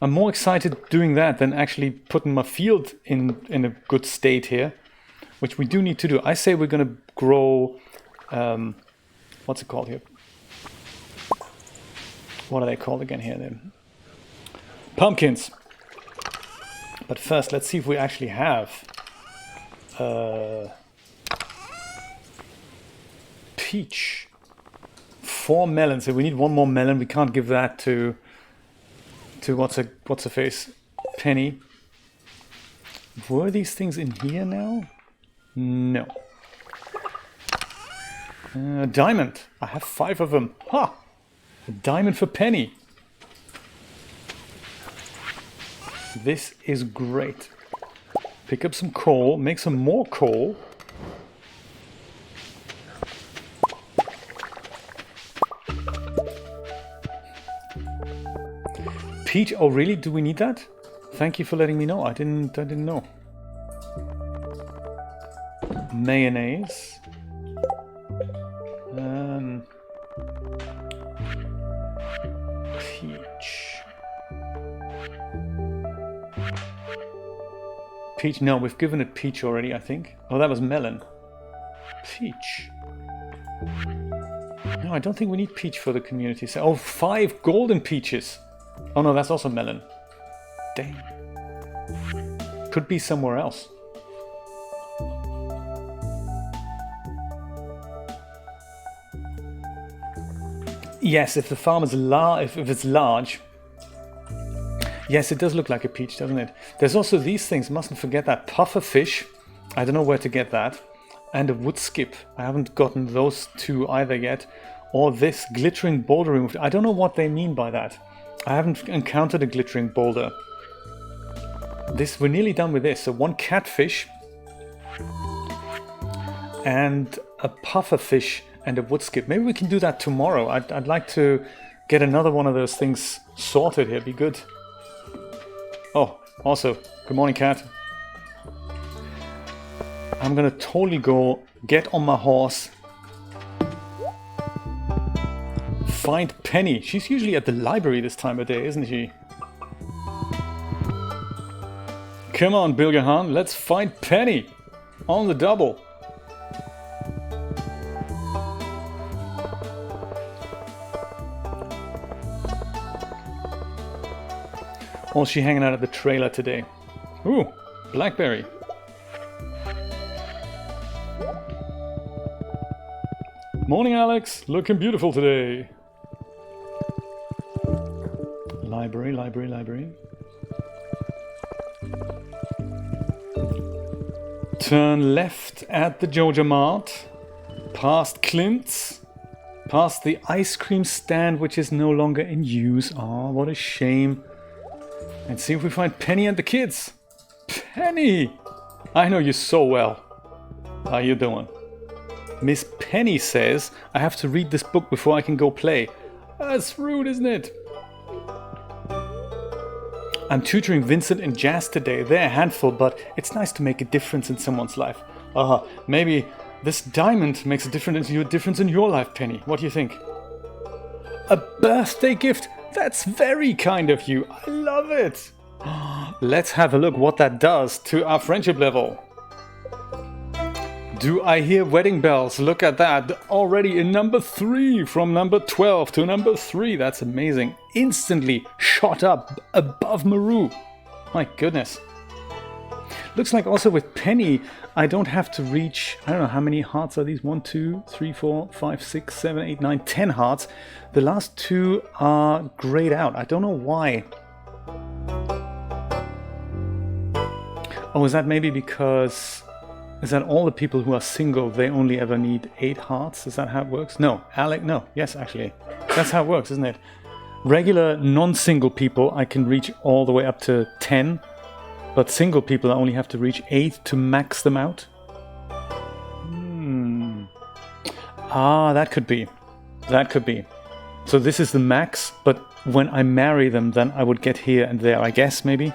A: I'm more excited doing that than actually putting my field in a good state here, which we do need to do. I say we're going to grow, what's it called here? What are they called again here then? Pumpkins. But first, let's see if we actually have peach. 4 melons. So we need 1 more melon. We can't give that to what's her face? Penny. Were these things in here now? No. A diamond. I have 5 of them. Ha! A diamond for Penny. This is great. Pick up some coal, make some more coal. Peach, oh really? Do we need that? Thank you for letting me know. I didn't know. Mayonnaise. Peach. Peach, no, we've given it peach already, I think. Oh, that was melon. Peach. No, I don't think we need peach for the community. Oh, 5 golden peaches. Oh no, that's also melon. Dang. Could be somewhere else. Yes, if the farm is if it's large. Yes, it does look like a peach, doesn't it? There's also these things, mustn't forget that. Puffer fish, I don't know where to get that. And a wood skip, I haven't gotten those 2 either yet. Or this glittering boulder removed. I don't know what they mean by that. I haven't encountered a glittering boulder. We're nearly done with this. So 1 catfish. And a puffer fish and a wood skip. Maybe we can do that tomorrow. I'd like to get another one of those things sorted here. Be good. Oh, also, good morning, cat. I'm gonna totally go get on my horse. Find Penny. She's usually at the library this time of day, isn't she? Come on, Bilgehan, let's find Penny. On the double. Or is she hanging out at the trailer today? Ooh, blackberry. Morning, Alex. Looking beautiful today. Library, library, library. Turn left at the Georgia Mart. Past Clint's. Past the ice cream stand, which is no longer in use. Oh, what a shame. And see if we find Penny and the kids. Penny! I know you so well. How you doing? Miss Penny says I have to read this book before I can go play. That's rude, isn't it? I'm tutoring Vincent and Jazz today. They're a handful, but it's nice to make a difference in someone's life. Maybe this diamond makes a difference in your life, Penny. What do you think? A birthday gift? That's very kind of you. I love it. Let's have a look what that does to our friendship level. Do I hear wedding bells? Look at that. Already in number 3 from number 12 to number 3. That's amazing. Instantly shot up above Maru. My goodness. Looks like also with Penny, I don't have to reach, I don't know how many hearts are these? 1, 2, 3, 4, 5, 6, 7, 8, 9, 10 hearts. The last 2 are grayed out. I don't know why. Oh, is that maybe because... Is that all the people who are single, they only ever need 8 hearts? Is that how it works? No. Alec, no. Yes, actually. That's how it works, isn't it? Regular non-single people, I can reach all the way up to 10. But single people, I only have to reach 8 to max them out. Ah, that could be. That could be. So this is the max, but when I marry them, then I would get here and there, I guess, maybe?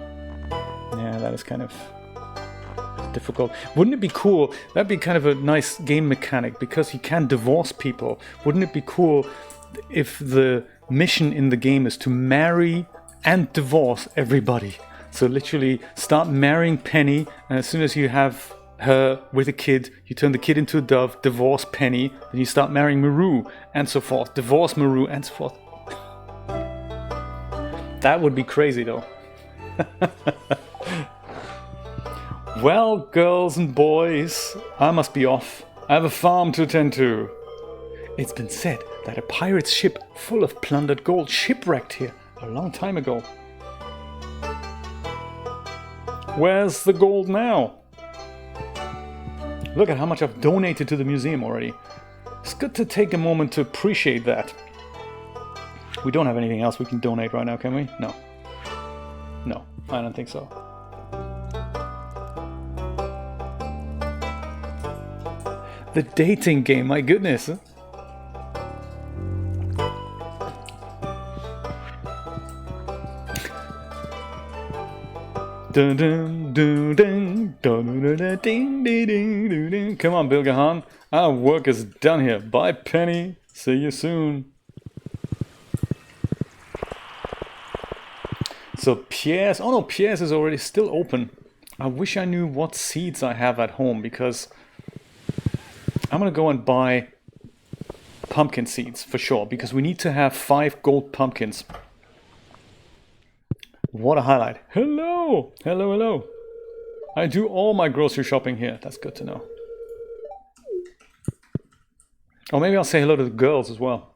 A: Yeah, that is kind of... difficult. Wouldn't it be cool? That'd be kind of a nice game mechanic because you can divorce people. Wouldn't it be cool if the mission in the game is to marry and divorce everybody? So literally start marrying Penny, and as soon as you have her with a kid, you turn the kid into a dove, divorce Penny, then you start marrying Maru, and so forth. Divorce Maru, and so forth. That would be crazy though. Well, girls and boys, I must be off. I have a farm to attend to. It's been said that a pirate's ship full of plundered gold shipwrecked here a long time ago. Where's the gold now? Look at how much I've donated to the museum already. It's good to take a moment to appreciate that. We don't have anything else we can donate right now, can we? No. No, I don't think so. The dating game, my goodness. Dun, dun, dun, dun, dun, dun, dun, ding, ding, ding, ding, ding. Come on, Bilgahan. Our work is done here. Bye, Penny. See you soon. So Pierre's... Oh no, Pierre's is already still open. I wish I knew what seeds I have at home, because I'm gonna go and buy pumpkin seeds for sure, because we need to have 5 gold pumpkins. What a highlight. Hello! Hello, hello. I do all my grocery shopping here. That's good to know. Or maybe I'll say hello to the girls as well.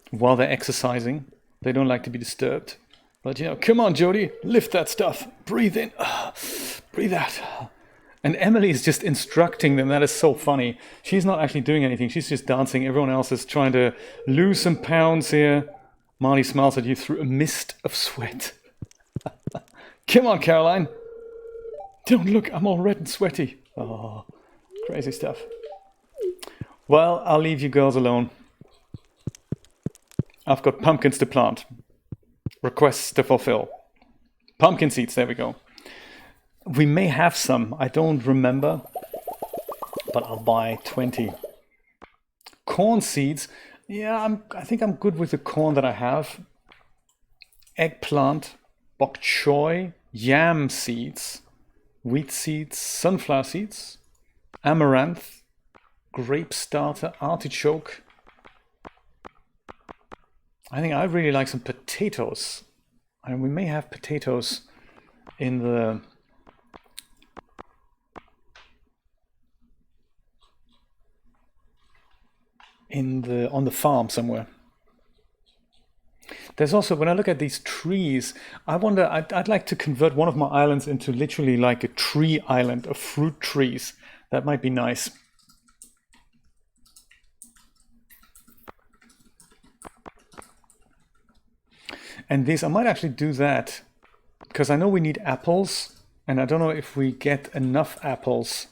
A: While they're exercising. They don't like to be disturbed. But you know, come on, Jody. Lift that stuff. Breathe in. Breathe out. And Emily is just instructing them. That is so funny. She's not actually doing anything. She's just dancing. Everyone else is trying to lose some pounds here. Marty smiles at you through a mist of sweat. Come on, Caroline. Don't look, I'm all red and sweaty. Oh, crazy stuff. Well, I'll leave you girls alone. I've got pumpkins to plant. Requests to fulfill. Pumpkin seeds, there we go. We may have some, I don't remember. But I'll buy 20. Corn seeds. Yeah, I think I'm good with the corn that I have. Eggplant, bok choy, yam seeds, wheat seeds, sunflower seeds, amaranth, grape starter, artichoke. I think I really like some potatoes. And we may have potatoes in the... on the farm somewhere. There's also, when I look at these trees, I wonder, I'd like to convert one of my islands into literally like a tree island of fruit trees. That might be nice. And this, I might actually do that, because I know we need apples, and I don't know if we get enough apples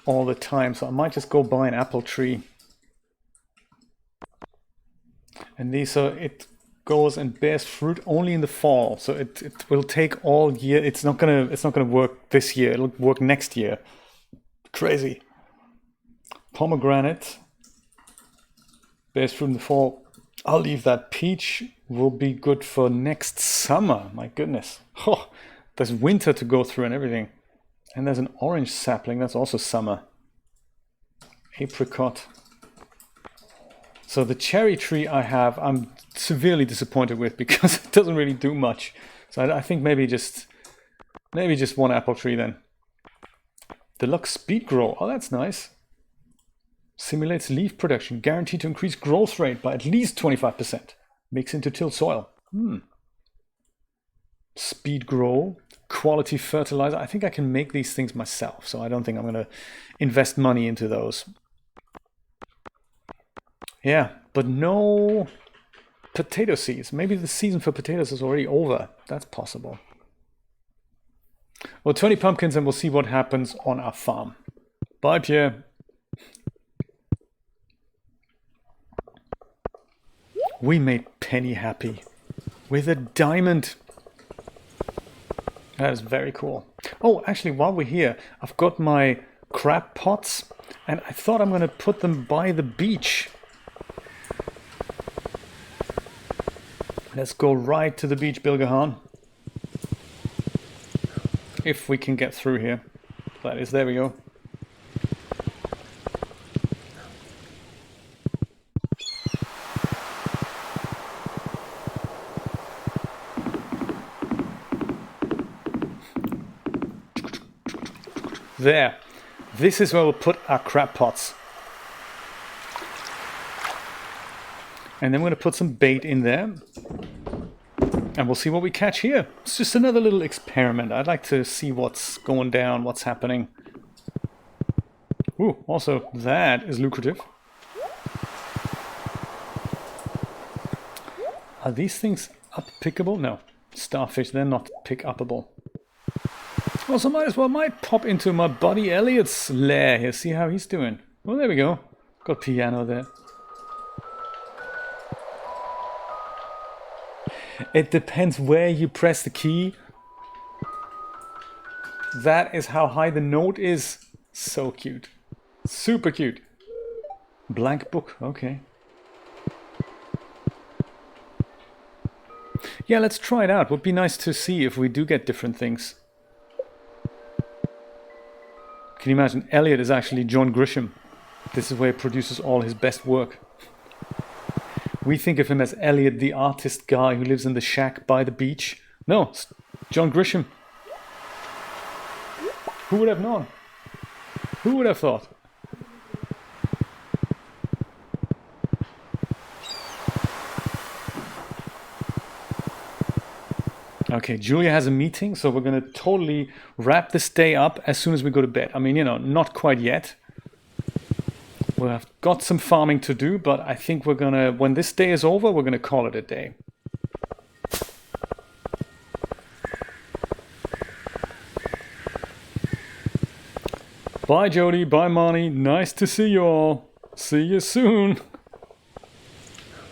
A: all the time, so I might just go buy an apple tree. And these, so it goes and bears fruit only in the fall, so it will take all year. It's not gonna work this year. It'll work next year. Crazy. Pomegranate bears fruit in the fall. I'll leave that. Peach will be good for next summer. My goodness. Oh, there's winter to go through and everything. And there's an orange sapling. That's also summer. Apricot. So the cherry tree I have, I'm severely disappointed with because it doesn't really do much. So I think maybe just one apple tree then. Deluxe speed grow. Oh, that's nice. Simulates leaf production, guaranteed to increase growth rate by at least 25%. Mix into tilled soil. Speed grow, quality fertilizer. I think I can make these things myself, so I don't think I'm going to invest money into those. Yeah, but no potato seeds. Maybe the season for potatoes is already over. That's possible. Well, 20 pumpkins and we'll see what happens on our farm. Bye, Pierre. We made Penny happy with a diamond. That is very cool. Oh, actually, while we're here, I've got my crab pots and I thought I'm going to put them by the beach. Let's go right to the beach, Bilgahan. If we can get through here. That is, there we go. There. This is where we'll put our crab pots. And then we're going to put some bait in there. And we'll see what we catch here. It's just another little experiment. I'd like to see what's going down, what's happening. Ooh, also that is lucrative. Are these things up-pickable? No. Starfish, they're not pick-upable. Also, might pop into my buddy Elliot's lair here, see how he's doing. Well, there we go. Got piano there. It depends where you press the key. That is how high the note is. So cute. Super cute. Blank book, okay. Yeah, let's try it out. Would be nice to see if we do get different things. Can you imagine? Elliot is actually John Grisham. This is where he produces all his best work. We think of him as Elliot, the artist guy who lives in the shack by the beach. No, it's John Grisham. Who would have known? Who would have thought? Okay, Julia has a meeting, so we're going to totally wrap this day up as soon as we go to bed. I mean, you know, not quite yet. We've got some farming to do, but I think we're going to, when this day is over, we're going to call it a day. Bye, Jody. Bye, Marnie. Nice to see you all. See you soon.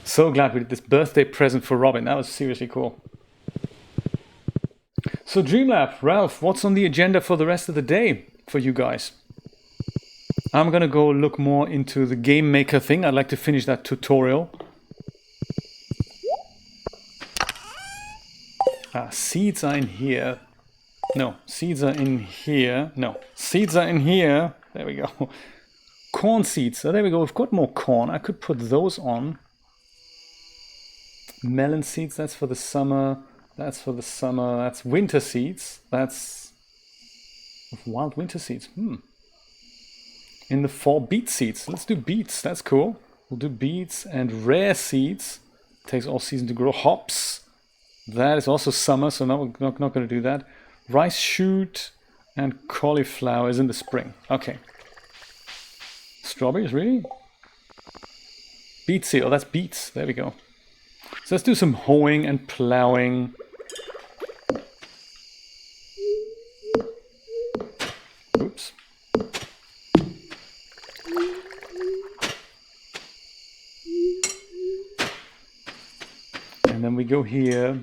A: So glad we did this birthday present for Robin. That was seriously cool. So Dreamlab, Ralph, what's on the agenda for the rest of the day for you guys? I'm gonna go look more into the game maker thing. I'd like to finish that tutorial. Seeds are in here. No, seeds are in here. No, seeds are in here. There we go. Corn seeds. So there we go. We've got more corn. I could put those on. Melon seeds, that's for the summer. That's for the summer. That's winter seeds. That's wild winter seeds. In the fall, beet seeds. Let's do beets. That's cool. We'll do beets and rare seeds. Takes all season to grow. Hops. That is also summer, so we're not going to do that. Rice shoot and cauliflower is in the spring. Okay. Strawberries, really? Beet seed. Oh, that's beets. There we go. So let's do some hoeing and plowing. Oops. And then we go here.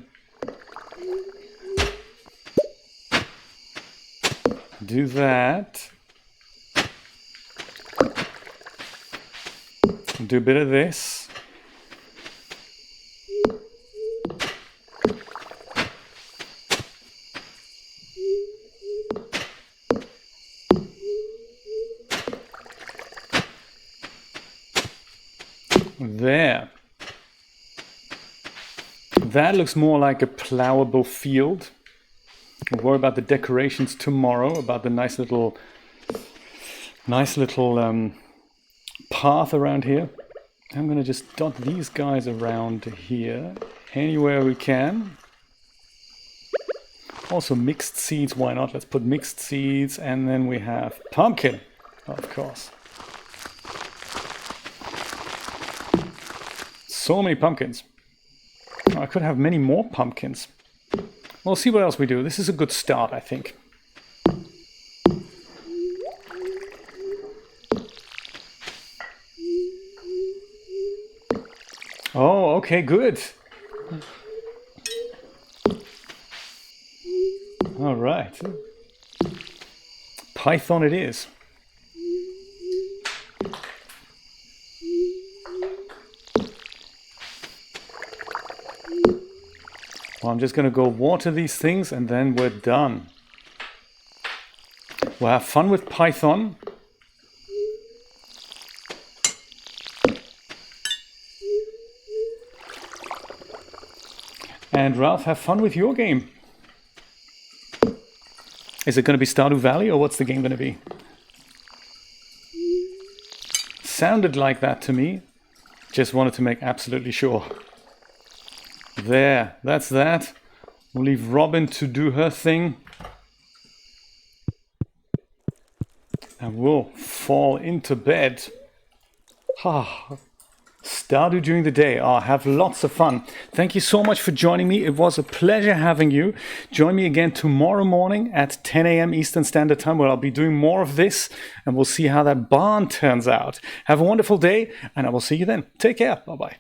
A: Do that. Do a bit of this. There. That looks more like a plowable field. We'll worry about the decorations tomorrow, about the nice little path around here. I'm going to just dot these guys around here, anywhere we can. Also mixed seeds, why not? Let's put mixed seeds, and then we have pumpkin, of course. So many pumpkins. I could have many more pumpkins. We'll see what else we do. This is a good start, I think. Oh, okay, good. All right. Python it is. Well, I'm just going to go water these things and then we're done. We'll have fun with Python. And Ralph, have fun with your game. Is it going to be Stardew Valley or what's the game going to be? Sounded like that to me. Just wanted to make absolutely sure. There, that's that. We'll leave Robin to do her thing. I will fall into bed. Stardew during the day. Have lots of fun. Thank you so much for joining me. It was a pleasure having you. Join me again tomorrow morning at 10 a.m. Eastern Standard Time, where I'll be doing more of this, and we'll see how that barn turns out. Have a wonderful day, and I will see you then. Take care. Bye-bye.